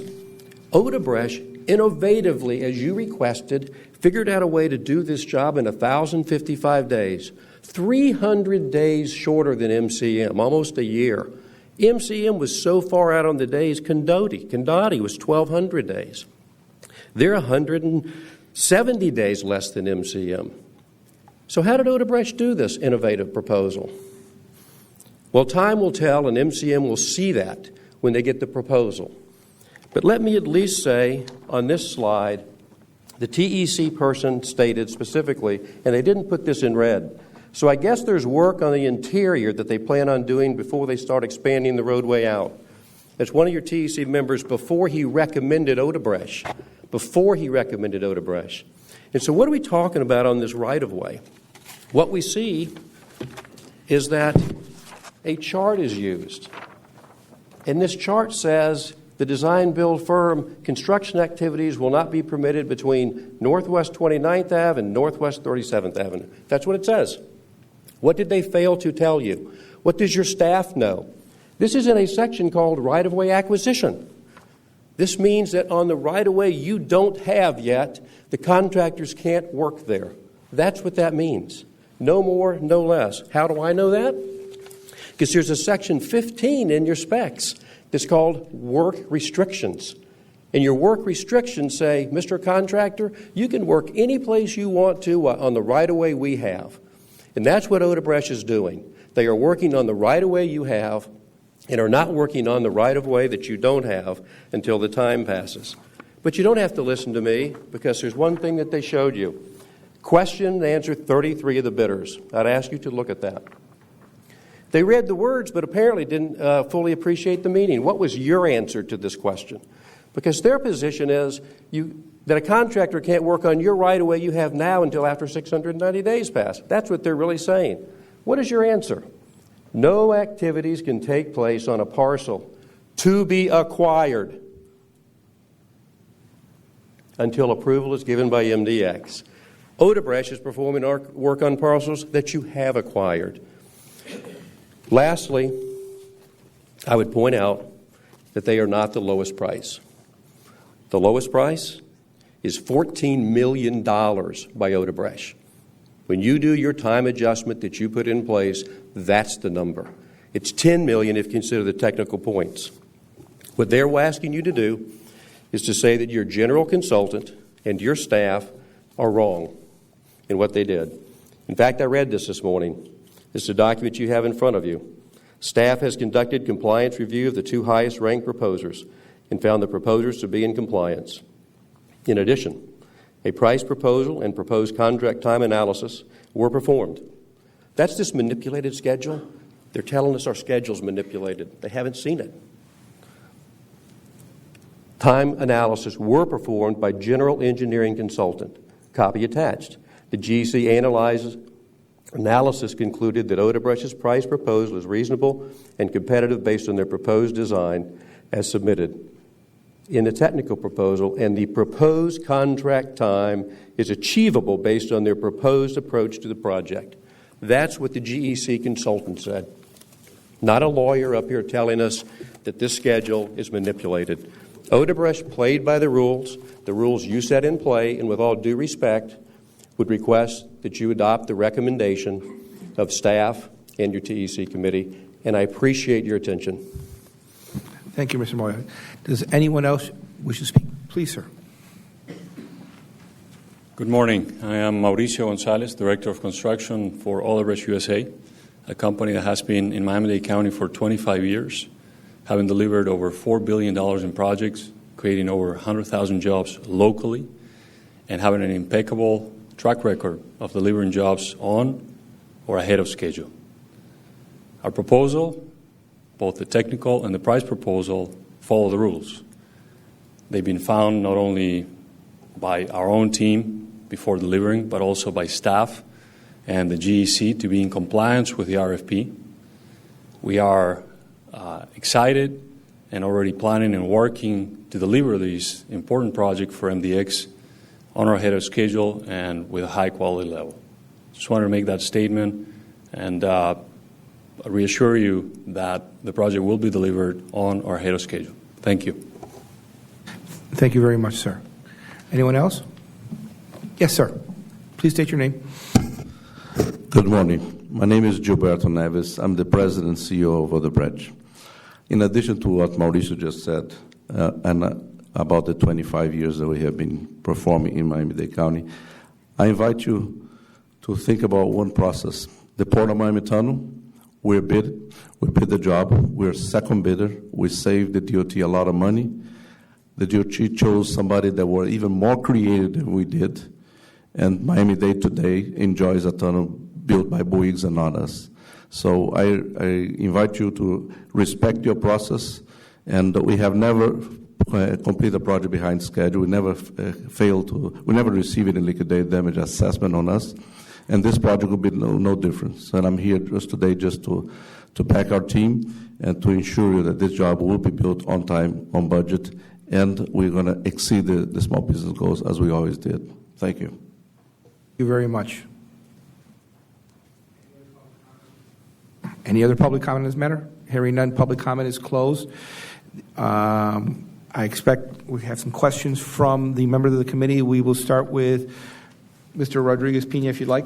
Odebrecht, innovatively, as you requested, figured out a way to do this job in 1,055 days, 300 days shorter than MCM, almost a year. MCM was so far out on the days, Condotti was 1,200 days. They're 170 days less than MCM. So how did Odebrecht do this innovative proposal? Well, time will tell, and MCM will see that when they get the proposal. But let me at least say on this slide, the TEC person stated specifically, and they didn't put this in red, so I guess there's work on the interior that they plan on doing before they start expanding the roadway out. That's one of your TEC members before he recommended Odebrecht. And so what are we talking about on this right-of-way? What we see is that a chart is used. And this chart says the design-build firm construction activities will not be permitted between Northwest 29th Ave and Northwest 37th Avenue. That's what it says. What did they fail to tell you? What does your staff know? This is in a section called right-of-way acquisition. This means that on the right-of-way you don't have yet, the contractors can't work there. That's what that means. No more, no less. How do I know that? Because there's a section 15 in your specs that's called work restrictions. And your work restrictions say, Mr. Contractor, you can work any place you want to on the right-of-way we have. And that's what Odebrecht is doing. They are working on the right-of-way you have and are not working on the right-of-way that you don't have until the time passes. But you don't have to listen to me, because there's one thing that they showed you. Question and answer 33 of the bidders. I'd ask you to look at that. They read the words, but apparently didn't fully appreciate the meaning. What was your answer to this question? Because their position is that a contractor can't work on your right-of-way you have now until after 690 days pass. That's what they're really saying. What is your answer? No activities can take place on a parcel to be acquired until approval is given by MDX. Odebrecht is performing work on parcels that you have acquired. Lastly, I would point out that they are not the lowest price. The lowest price is $14 million by Odebrecht. When you do your time adjustment that you put in place, that's the number. It's $10 million if you consider the technical points. What they're asking you to do is to say that your general consultant and your staff are wrong in what they did. In fact, I read this morning. This is a document you have in front of you. Staff has conducted compliance review of the two highest ranked proposers and found the proposers to be in compliance. In addition, a price proposal and proposed contract time analysis were performed. That's this manipulated schedule. They're telling us our schedule's manipulated. They haven't seen it. Time analysis were performed by general engineering consultant. Copy attached. The GC analysis concluded that Odebrecht's price proposal is reasonable and competitive based on their proposed design as submitted in the technical proposal, and the proposed contract time is achievable based on their proposed approach to the project. That's what the GEC consultant said. Not a lawyer up here telling us that this schedule is manipulated. Odebrecht played by the rules you set in play, and with all due respect, would request that you adopt the recommendation of staff and your TEC committee, and I appreciate your attention. Thank you, Mr. Moya. Does anyone else wish to speak? Please, sir. Good morning. I am Mauricio Gonzalez, Director of Construction for Alderich USA, a company that has been in Miami-Dade County for 25 years, having delivered over $4 billion in projects, creating over 100,000 jobs locally, and having an impeccable track record of delivering jobs on or ahead of schedule. Our proposal, both the technical and the price proposal, follow the rules. They've been found not only by our own team before delivering, but also by staff and the GEC to be in compliance with the RFP. We are excited and already planning and working to deliver these important projects for MDX on or ahead of schedule and with a high quality level. Just wanted to make that statement and reassure you that the project will be delivered on or ahead of schedule. Thank you. Thank you very much, sir. Anyone else? Yes, sir. Please state your name. Good morning. My name is Gilberto Neves. I'm the president and CEO of Odebrecht. In addition to what Mauricio just said, and about the 25 years that we have been performing in Miami-Dade County, I invite you to think about one process. The Port of Miami Tunnel, we bid the job, we're second bidder, we saved the DOT a lot of money. The DOT chose somebody that were even more creative than we did, and Miami-Dade today enjoys a tunnel built by Bouygues and not us. So I invite you to respect your process, and we have never completed a project behind schedule. We never we never received any liquidated damage assessment on us. And this project will be no difference. And I'm here just today just to back our team and to ensure you that this job will be built on time, on budget, and we're going to exceed the small business goals as we always did. Thank you. Thank you very much. Any other public comment on this matter? Hearing none, public comment is closed. I expect we have some questions from the members of the committee. We will start with Mr. Rodriguez-Pina, if you'd like.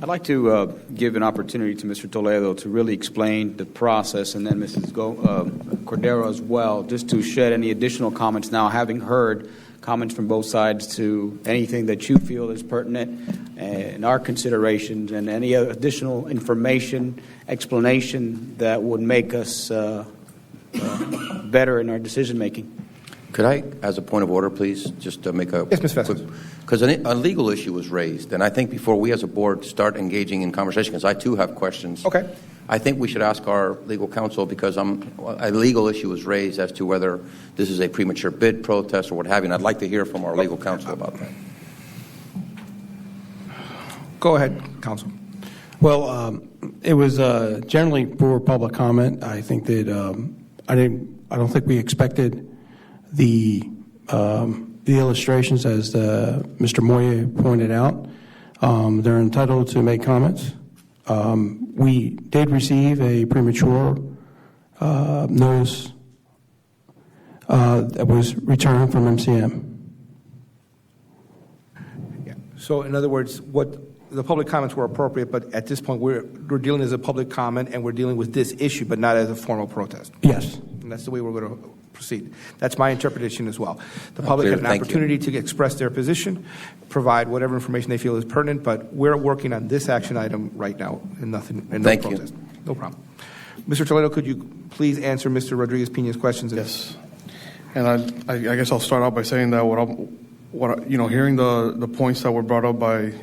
I'd like to give an opportunity to Mr. Toledo to really explain the process, and then Mrs. Cordero as well, just to shed any additional comments now, having heard comments from both sides, to anything that you feel is pertinent in our considerations, and any additional information, explanation that would make us better in our decision making. Could I, as a point of order, please, just to make a... Yes, Ms. Festus. Because a legal issue was raised, and I think before we as a board start engaging in conversation, because I too have questions. Okay. I think we should ask our legal counsel, because a legal issue was raised as to whether this is a premature bid protest or what have you, and I'd like to hear from our legal counsel about that. Go ahead, counsel. Well, it was generally for public comment. I think that I don't think we expected the illustrations, as Mr. Moya pointed out. They're entitled to make comments. We did receive a premature notice that was returned from MCM. Yeah. So, in other words, what the public comments were appropriate, but at this point we're dealing as a public comment, and we're dealing with this issue, but not as a formal protest. Yes. And that's the way we're going to proceed. That's my interpretation as well. The public had an opportunity to express their position, provide whatever information they feel is pertinent, but we're working on this action item right now, and nothing. And no protest. No problem. Mr. Toledo, could you please answer Mr. Rodriguez-Pina's questions? Yes. And I guess I'll start out by saying that hearing the points that were brought up by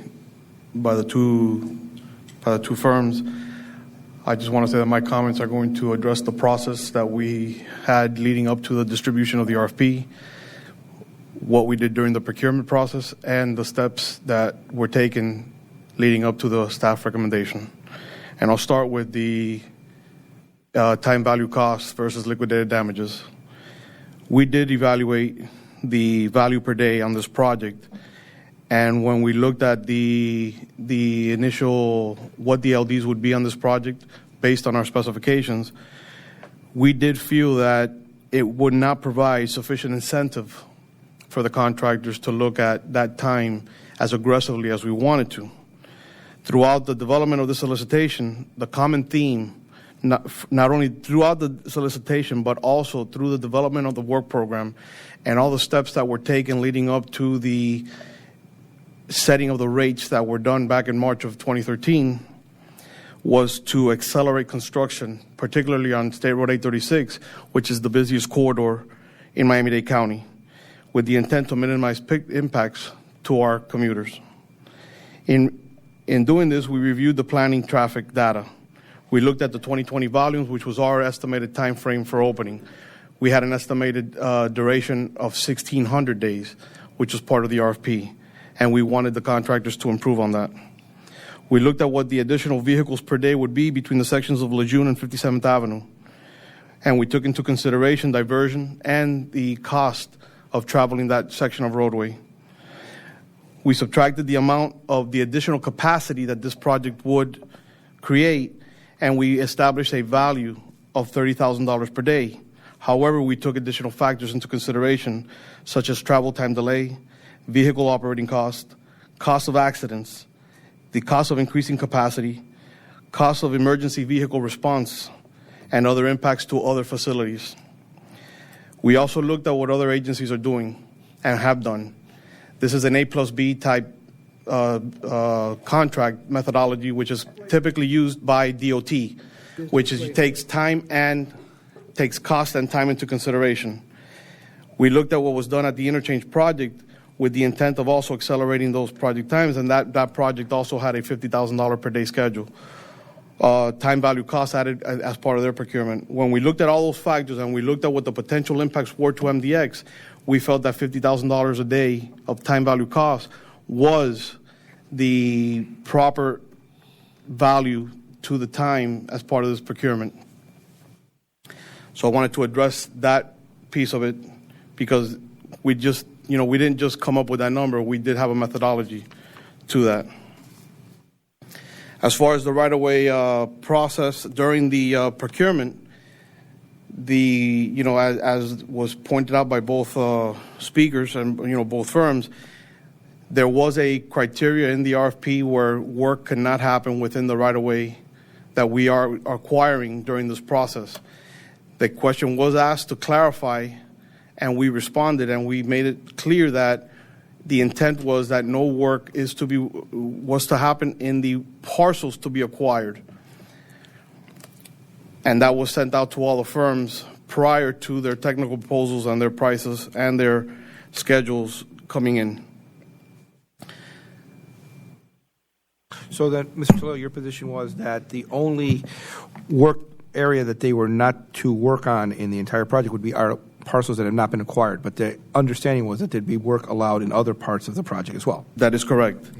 the two firms, I just want to say that my comments are going to address the process that we had leading up to the distribution of the RFP, what we did during the procurement process, and the steps that were taken leading up to the staff recommendation. And I'll start with the time value cost versus liquidated damages. We did evaluate the value per day on this project, and when we looked at the initial, what the LDs would be on this project based on our specifications, we did feel that it would not provide sufficient incentive for the contractors to look at that time as aggressively as we wanted to. Throughout the development of the solicitation, the common theme not only throughout the solicitation, but also through the development of the work program and all the steps that were taken leading up to the setting of the rates that were done back in March of 2013, was to accelerate construction, particularly on State Road 836, which is the busiest corridor in Miami-Dade County, with the intent to minimize impacts to our commuters. In doing this, we reviewed the planning traffic data. We looked at the 2020 volumes, which was our estimated time frame for opening. We had an estimated duration of 1,600 days, which was part of the RFP, and we wanted the contractors to improve on that. We looked at what the additional vehicles per day would be between the sections of Lejeune and 57th Avenue, and we took into consideration diversion and the cost of traveling that section of roadway. We subtracted the amount of the additional capacity that this project would create, and we established a value of $30,000 per day. However, we took additional factors into consideration, such as travel time delay, vehicle operating cost, cost of accidents, the cost of increasing capacity, cost of emergency vehicle response, and other impacts to other facilities. We also looked at what other agencies are doing and have done. This is an A+B type contract methodology, which is typically used by DOT, which is takes cost and time into consideration. We looked at what was done at the interchange project with the intent of also accelerating those project times, and that project also had a $50,000 per day schedule. Time value cost added as part of their procurement. When we looked at all those factors and we looked at what the potential impacts were to MDX, we felt that $50,000 a day of time value cost was the proper value to the time as part of this procurement. So I wanted to address that piece of it because we didn't just come up with that number. We did have a methodology to that. As far as the right-of-way process during the procurement, as was pointed out by both speakers and both firms, there was a criteria in the RFP where work could not happen within the right-of-way that we are acquiring during this process. The question was asked to clarify, and we responded, and we made it clear that the intent was that no work was to happen in the parcels to be acquired. And that was sent out to all the firms prior to their technical proposals and their prices and their schedules coming in. So then, Mr. Toledo, your position was that the only work area that they were not to work on in the entire project would be our parcels that have not been acquired, but the understanding was that there'd be work allowed in other parts of the project as well. That is correct.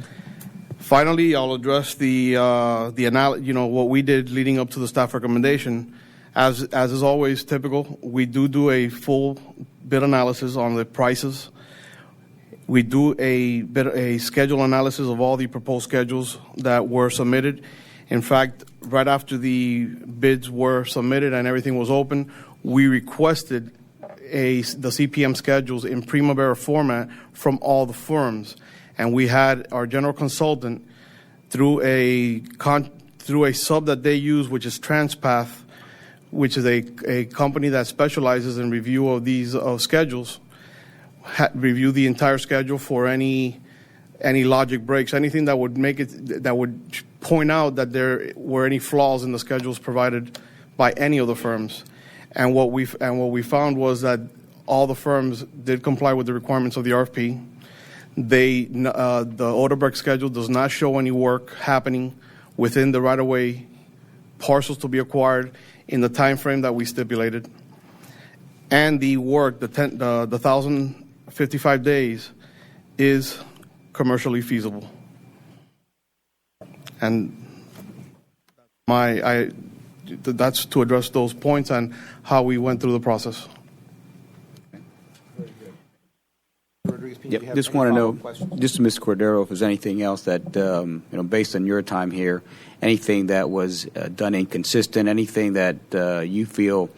Finally, I'll address what we did leading up to the staff recommendation. As is always typical, we do a full bid analysis on the prices. We do a schedule analysis of all the proposed schedules that were submitted. In fact, right after the bids were submitted and everything was open, we requested the CPM schedules in Primavera format from all the firms. And we had our general consultant through a sub that they use, which is Transpath, which is a company that specializes in review of these schedules, review the entire schedule for any logic breaks, anything that would point out that there were any flaws in the schedules provided by any of the firms. And what we found was that all the firms did comply with the requirements of the RFP. The Odebrecht schedule does not show any work happening within the right-of-way parcels to be acquired in the time frame that we stipulated. And the work, the 1,055 days, is commercially feasible. And that's to address those points and how we went through the process. Yep. Just want to know, just to Mr. Cordero, if there's anything else that, based on your time here, anything that was done inconsistent, anything that you feel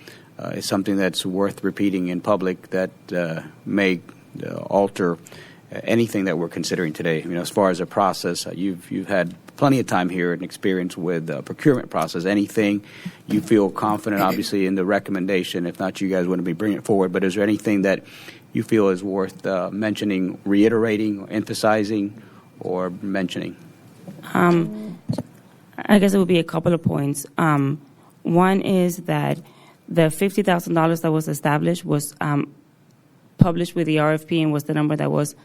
is something that's worth repeating in public that may alter anything that we're considering today. As far as a process, you've had plenty of time here and experience with the procurement process. Anything you feel confident, obviously, in the recommendation? If not, you guys wouldn't be bringing it forward. But is there anything that you feel is worth mentioning, reiterating, or emphasizing, or mentioning? I guess it would be a couple of points. One is that the $50,000 that was established was published with the RFP and was the number that was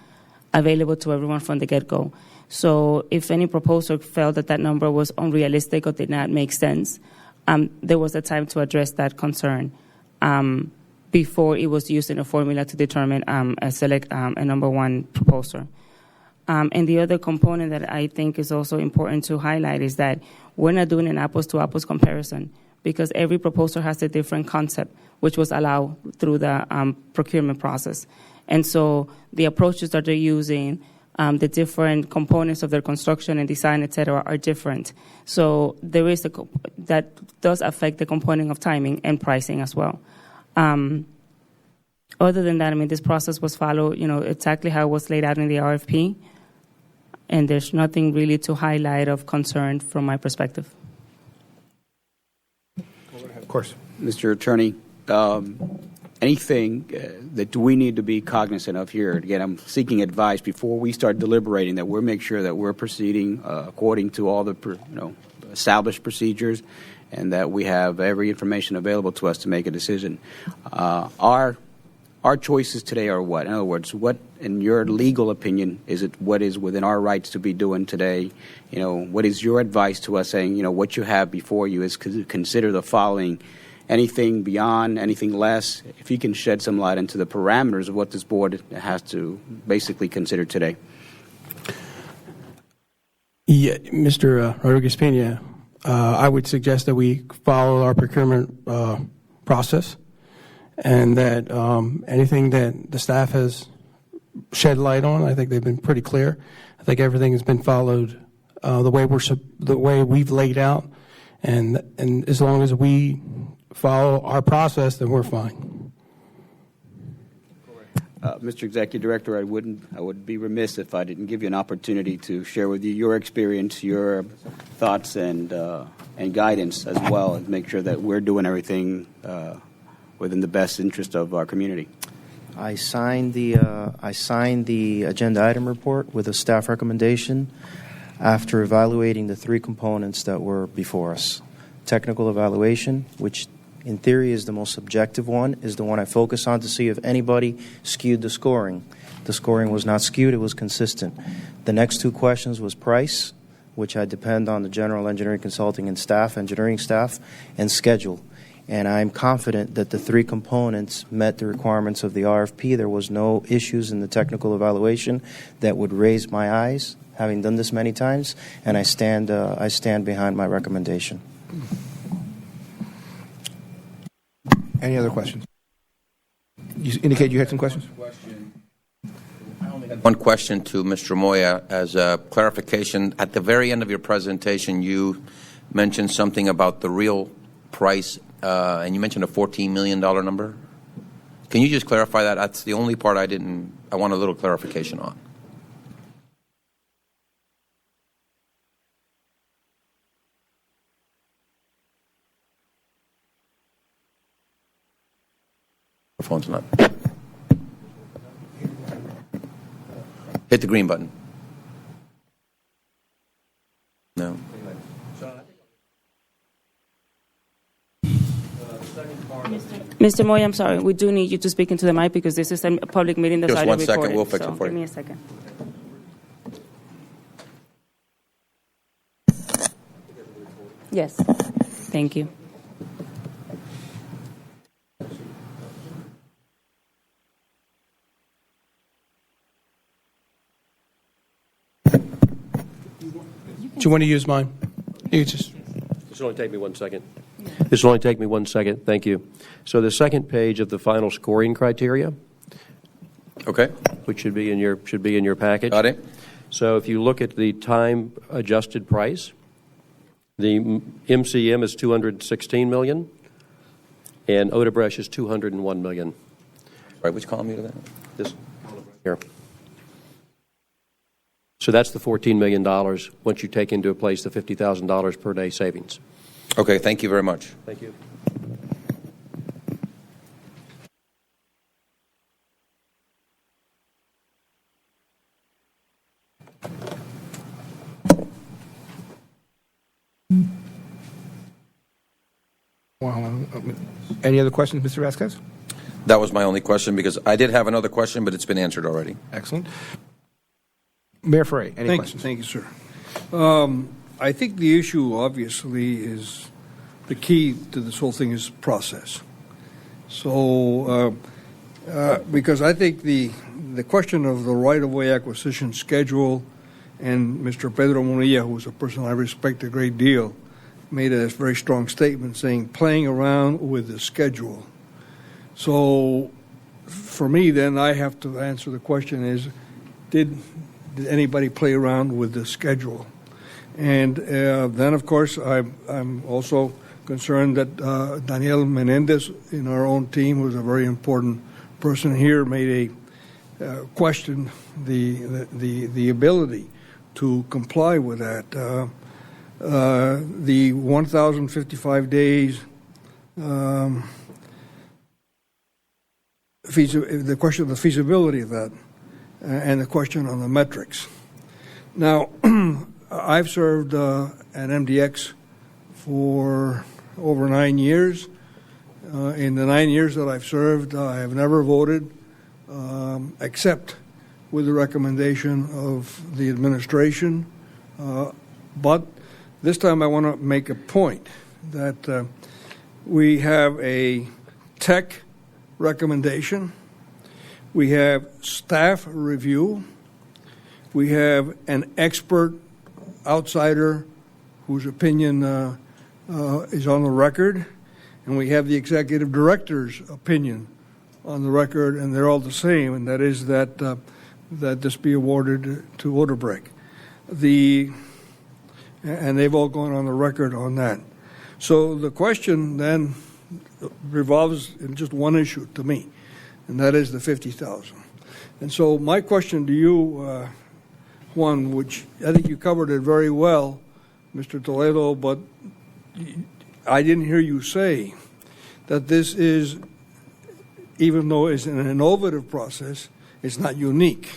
available to everyone from the get-go. So if any proposer felt that that number was unrealistic or did not make sense, there was a time to address that concern before it was used in a formula to determine select a number one proposer. And the other component that I think is also important to highlight is that we're not doing an apples-to-apples comparison because every proposer has a different concept, which was allowed through the procurement process. And so the approaches that they're using, the different components of their construction and design, et cetera, are different. So there is that does affect the component of timing and pricing as well. Other than that, this process was followed, exactly how it was laid out in the RFP. And there's nothing really to highlight of concern from my perspective. Of course. Mr. Attorney, anything that we need to be cognizant of here? Again, I'm seeking advice before we start deliberating that we'll make sure that we're proceeding according to all the established procedures and that we have every information available to us to make a decision. Our choices today are what? In other words, what, in your legal opinion, what is within our rights to be doing today? What is your advice to us saying, what you have before you is consider the following. Anything beyond, anything less, if you can shed some light into the parameters of what this board has to basically consider today. Yeah, Mr. Rodriguez-Pena, I would suggest that we follow our procurement process and that anything that the staff has shed light on, I think they've been pretty clear. I think everything has been followed the way we've laid out, and as long as we follow our process, then we're fine. Mr. Executive Director, I would be remiss if I didn't give you an opportunity to share with you your experience, your thoughts, and guidance as well, and make sure that we're doing everything within the best interest of our community. I signed the agenda item report with a staff recommendation after evaluating the three components that were before us. Technical evaluation, which in theory is the most subjective one, is the one I focus on to see if anybody skewed the scoring. The scoring was not skewed, it was consistent. The next two questions was price, which I depend on the general engineering consulting and engineering staff, and schedule. And I'm confident that the three components met the requirements of the RFP. There was no issues in the technical evaluation that would raise my eyes, having done this many times, and I stand behind my recommendation. Any other questions? You indicate you had some questions? One question to Mr. Moya as a clarification. At the very end of your presentation, you mentioned something about the real price, and you mentioned a $14 million number. Can you just clarify that? That's the only part I want a little clarification on. The phone's not. Hit the green button. No. Mr. Moy, I'm sorry. We do need you to speak into the mic because this is a public meeting that's Just already 1 second. recorded. We'll fix it for you. Give me a second. Yes. Thank you. Do you want to use mine? You just. This will only take me 1 second. This will only take me 1 second. Thank you. So the second page of the final scoring criteria. Okay. Which should be in your package. Got it. So if you look at the time adjusted price, the MCM is $216 million, and Odebrecht is $201 million. Right. Which column you that? This here. So that's the $14 million once you take into place the $50,000 per day savings. Okay, thank you very much. Thank you. Any other questions, Mr. Vasquez? That was my only question because I did have another question, but it's been answered already. Excellent. Mayor Frey, any questions? Thank you, sir. I think the issue, obviously, is the key to this whole thing is process. So, because I think the question of the right-of-way acquisition schedule, and Mr. Pedro Munilla, who's a person I respect a great deal, made a very strong statement saying playing around with the schedule. So for me, then, I have to answer the question is, did anybody play around with the schedule? And then, of course, I'm also concerned that Daniel Menendez in our own team, who's a very important person here, made a question the ability to comply with that. The 1,055 days, the question of the feasibility of that, and the question on the metrics. Now, I've served at MDX for over 9 years. In the 9 years that I've served, I have never voted except with the recommendation of the administration. But this time I want to make a point that we have a tech recommendation, we have staff review, we have an expert outsider whose opinion is on the record, and we have the executive director's opinion on the record, and they're all the same, and that is that this be awarded to Odebrecht. And they've all gone on the record on that. So the question then revolves in just one issue to me, and that is the $50,000. And so my question to you, Juan, which I think you covered it very well, Mr. Toledo, but I didn't hear you say that this is, even though it's an innovative process, it's not unique.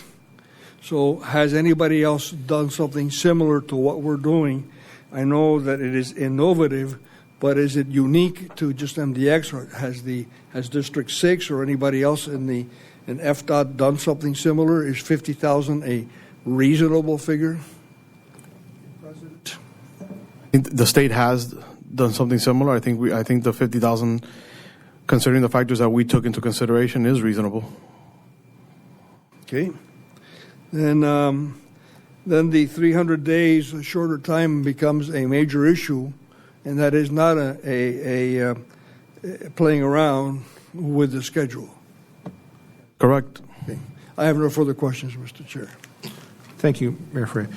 So has anybody else done something similar to what we're doing? I know that it is innovative, but is it unique to just MDX, or has District 6 or anybody else in FDOT done something similar? Is 50,000 a reasonable figure? The state has done something similar. I think the 50,000, considering the factors that we took into consideration, is reasonable. Okay. Then the 300 days, a shorter time, becomes a major issue, and that is not a playing around with the schedule. Correct. Okay. I have no further questions, Mr. Chair. Thank you, Mayor Frey.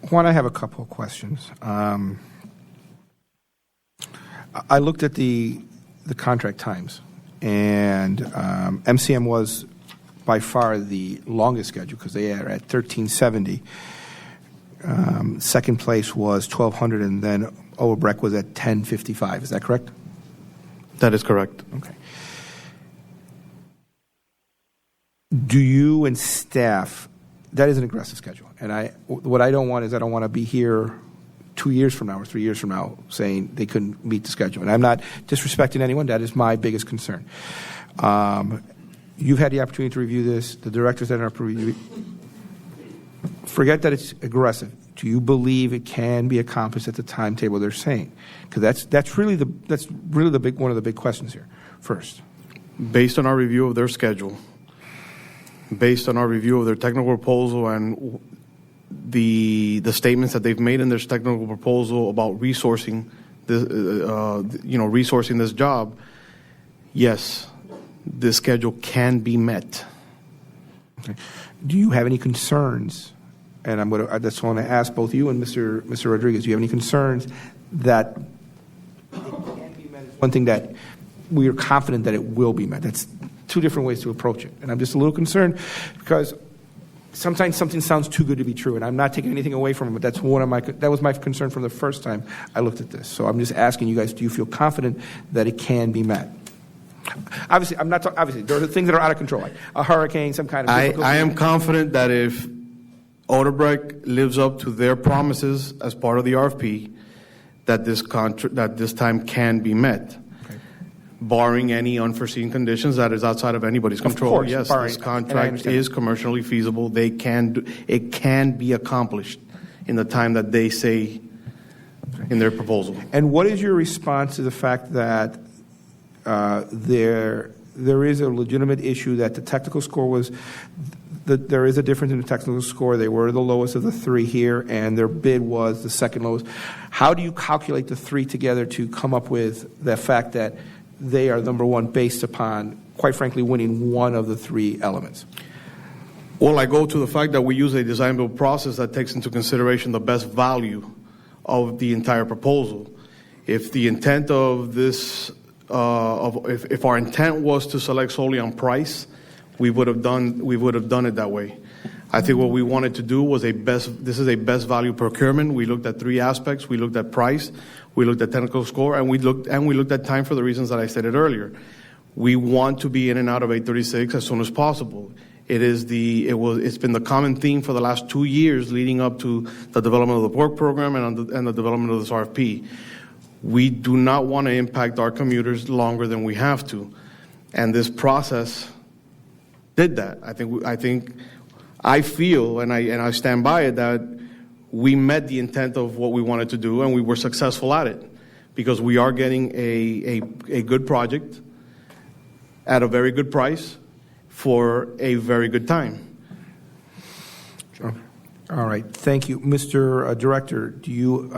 Juan, I have a couple of questions. I looked at the contract times, and MCM was by far the longest schedule because they are at 1370. Second place was 1200, and then Odebrecht was at 1055. Is that correct? That is correct. Okay. Do you and staff, that is an aggressive schedule, and what I don't want is I don't want to be here 2 years from now or 3 years from now saying they couldn't meet the schedule. And I'm not disrespecting anyone. That is my biggest concern. You've had the opportunity to review this. The directors had an opportunity to review. Forget that it's aggressive. Do you believe it can be accomplished at the timetable they're saying? Because that's really one of the big questions here. First, based on our review of their schedule, based on our review of their technical proposal and the statements that they've made in their technical proposal about resourcing this job, yes, this schedule can be met. Okay. Do you have any concerns? And I just want to ask both you and Mr. Rodriguez. Do you have any concerns that it can be met? One thing that we are confident that it will be met. That's two different ways to approach it. And I'm just a little concerned because sometimes something sounds too good to be true, and I'm not taking anything away from it, but that was my concern from the first time I looked at this. So I'm just asking you guys, do you feel confident that it can be met? Obviously, obviously, there are things that are out of control, like a hurricane, some kind of difficulty. I am confident that if Odebrecht lives up to their promises as part of the RFP, that this time can be met. Barring any unforeseen conditions that is outside of anybody's control. Of course, yes, barring, this contract is commercially feasible. It can be accomplished in the time that they say in their proposal. And what is your response to the fact that there is a legitimate issue that the technical score was there is a difference in the technical score. They were the lowest of the three here, and their bid was the second lowest. How do you calculate the three together to come up with the fact that they are number one based upon, quite frankly, winning one of the three elements? Well, I go to the fact that we use a design-build process that takes into consideration the best value of the entire proposal. If the intent of this, if our intent was to select solely on price, we would have done it that way. I think what we wanted to do was this is a best value procurement. We looked at three aspects. We looked at price, we looked at technical score, and we looked at time for the reasons that I stated earlier. We want to be in and out of 836 as soon as possible. It's been the common theme for the last 2 years leading up to the development of the work program and the development of this RFP. We do not want to impact our commuters longer than we have to, and this process did that. I feel, and I stand by it, that we met the intent of what we wanted to do, and we were successful at it because we are getting a good project at a very good price for a very good time. Sure. All right. Thank you. Mr. Director, do you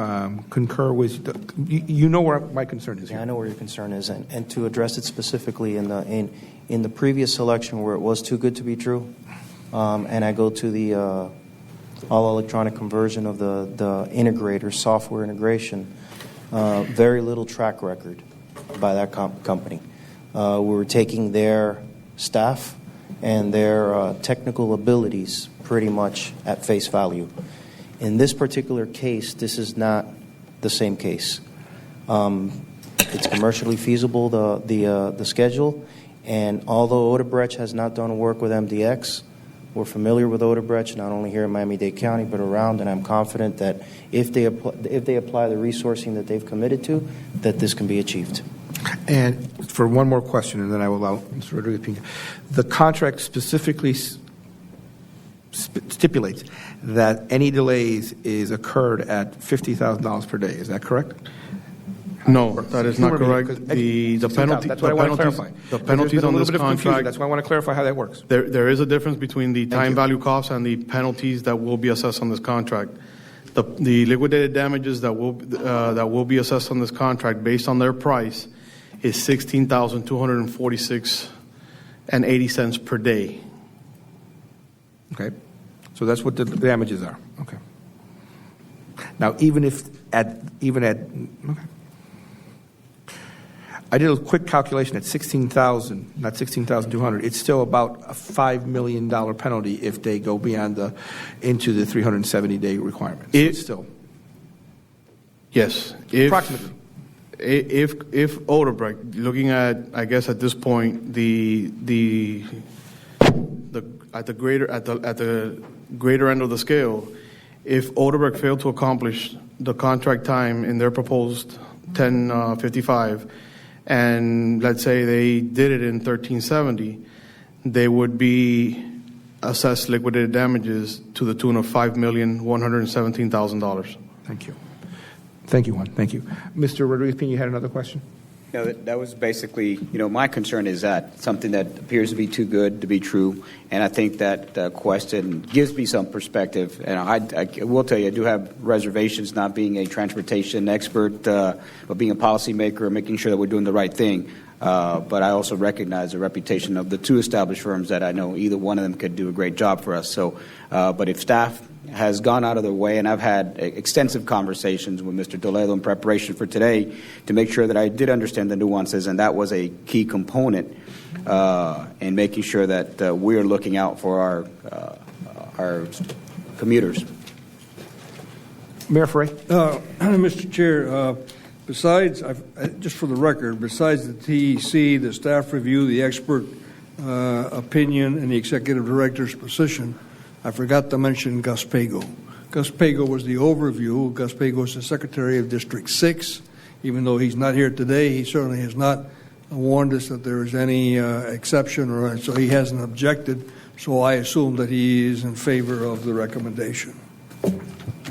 concur with, you know where my concern is here? Yeah, I know where your concern is. And to address it specifically, in the previous selection where it was too good to be true, and I go to the all-electronic conversion of the integrator, software integration, very little track record by that company. We were taking their staff and their technical abilities pretty much at face value. In this particular case, this is not the same case. It's commercially feasible, the schedule, and although Odebrecht has not done work with MDX, we're familiar with Odebrecht, not only here in Miami-Dade County, but around, and I'm confident that if they apply the resourcing that they've committed to, that this can be achieved. And for one more question, and then I will allow Mr. Rodriguez-Pina. The contract specifically stipulates that any delays is occurred at $50,000 per day. Is that correct? No, that is not correct. The penalty. That's what I want to clarify. The penalties on this contract. That's why I want to clarify how that works. There is a difference between the time value costs and the penalties that will be assessed on this contract. The liquidated damages that will be assessed on this contract based on their price is $16,246.80 per day. Okay, so that's what the damages are. Okay. Now, even at okay. I did a quick calculation at $16,000, not $16,200. It's still about a $5 million penalty if they go beyond into the 370-day requirement. So it's still. Yes, approximately. If Odebrecht, looking at, I guess at this point, at the greater end of the scale, if Odebrecht failed to accomplish the contract time in their proposed 1055, and let's say they did it in 1370, they would be assessed liquidated damages to the tune of $5,117,000. Thank you. Thank you, Juan. Thank you. Mr. Rodriguez-Pina, you had another question? No, that was basically, my concern is that something that appears to be too good to be true, and I think that question gives me some perspective. And I will tell you, I do have reservations not being a transportation expert, but being a policymaker and making sure that we're doing the right thing. But I also recognize the reputation of the two established firms that I know either one of them could do a great job for us. So, but if staff has gone out of their way, and I've had extensive conversations with Mr. Toledo in preparation for today to make sure that I did understand the nuances, and that was a key component in making sure that we're looking out for our commuters. Mayor Frey. Mr. Chair, besides, just for the record, besides the TEC, the staff review, the expert opinion, and the executive director's position, I forgot to mention Gus Pago. Gus Pago was the overview. Gus Pago is the secretary of District 6. Even though he's not here today, he certainly has not warned us that there is any exception, or so he hasn't objected. So I assume that he is in favor of the recommendation.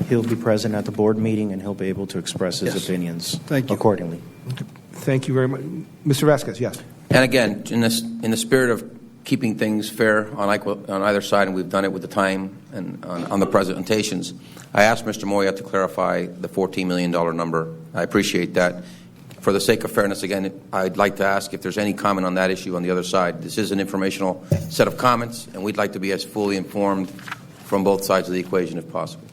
He'll be present at the board meeting, and he'll be able to express his opinions accordingly. Thank you very much. Mr. Vasquez, yes. And again, in the spirit of keeping things fair on either side, and we've done it with the time and on the presentations, I asked Mr. Moya to clarify the $14 million number. I appreciate that. For the sake of fairness, again, I'd like to ask if there's any comment on that issue on the other side. This is an informational set of comments, and we'd like to be as fully informed from both sides of the equation if possible.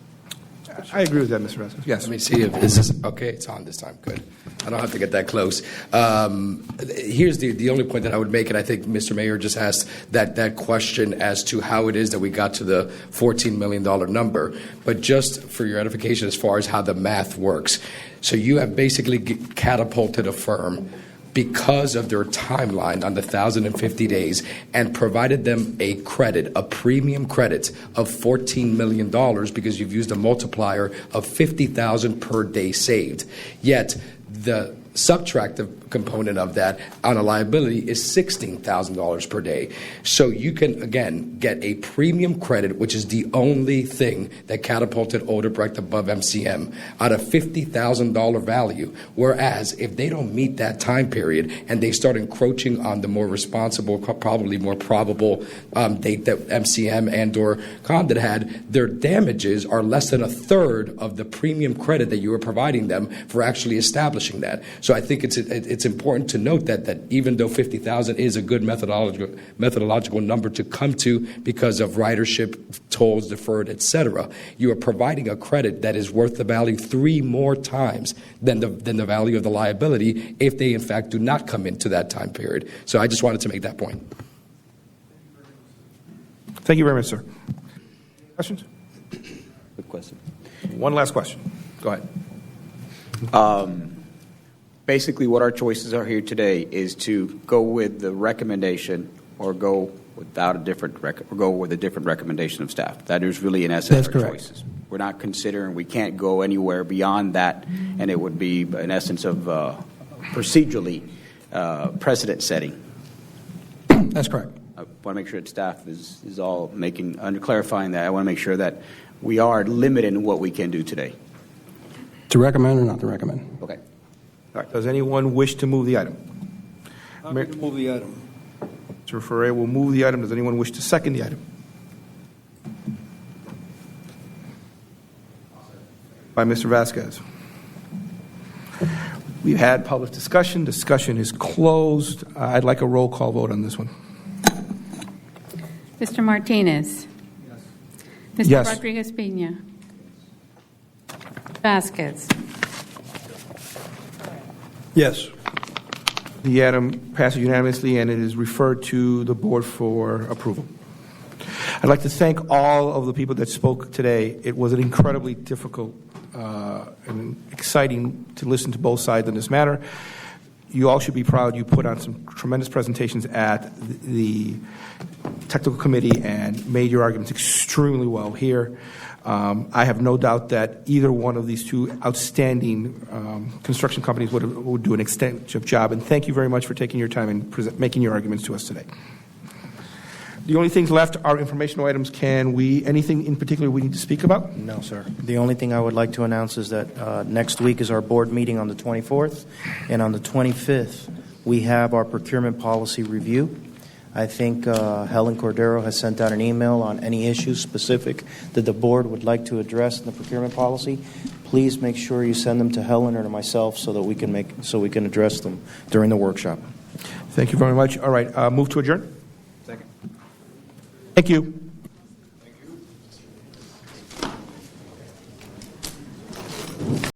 I agree with that, Mr. Vasquez. Yes. Let me see if this is okay. It's on this time. Good. I don't have to get that close. Here's the only point that I would make, and I think Mr. Mayor just asked that question as to how it is that we got to the $14 million number. But just for your edification as far as how the math works. So you have basically catapulted a firm because of their timeline on the 1,050 days and provided them a credit, a premium credit of $14 million because you've used a multiplier of $50,000 per day saved. Yet the subtractive component of that on a liability is $16,000 per day. So you can, again, get a premium credit, which is the only thing that catapulted Odebrecht above MCM at a $50,000 value. Whereas if they don't meet that time period and they start encroaching on the more responsible, probably more probable date that MCM and or Condit had, their damages are less than a third of the premium credit that you were providing them for actually establishing that. So I think it's important to note that even though 50,000 is a good methodological number to come to because of ridership, tolls deferred, etc., you are providing a credit that is worth the value 3 more times than the value of the liability if they in fact do not come into that time period. So I just wanted to make that point. Thank you very much, sir. Questions? Good question. One last question. Go ahead. Basically, what our choices are here today is to go with the recommendation or go without a different or go with a different recommendation of staff. That is really, in essence, That's our correct. choices. We're not considering, we can't go anywhere beyond that, and it would be, in essence, of procedurally precedent setting. That's correct. I want to make sure that staff is all clarifying that. I want to make sure that we are limited in what we can do today. To recommend or not to recommend? Okay. All right. Does anyone wish to move the item? I'm going to move the item. Mr. Ferrer will move the item. Does anyone wish to second the item? By Mr. Vasquez. We've had public discussion. Discussion is closed. I'd like a roll call vote on this one. Mr. Martinez? Yes. Mr. Yes. Rodriguez-Pina? Vasquez? Yes. The item passes unanimously, and it is referred to the board for approval. I'd like to thank all of the people that spoke today. It was an incredibly difficult and exciting to listen to both sides in this matter. You all should be proud. You put on some tremendous presentations at the technical committee and made your arguments extremely well here. I have no doubt that either one of these two outstanding construction companies would do an extensive job. And thank you very much for taking your time and making your arguments to us today. The only things left are informational items. Anything in particular we need to speak about? No, sir. The only thing I would like to announce is that next week is our board meeting on the 24th, and on the 25th we have our procurement policy review. I think Helen Cordero has sent out an email on any issues specific that the board would like to address in the procurement policy. Please make sure you send them to Helen or to myself so that we can address them during the workshop. Thank you very much. All right, move to adjourn. Thank you.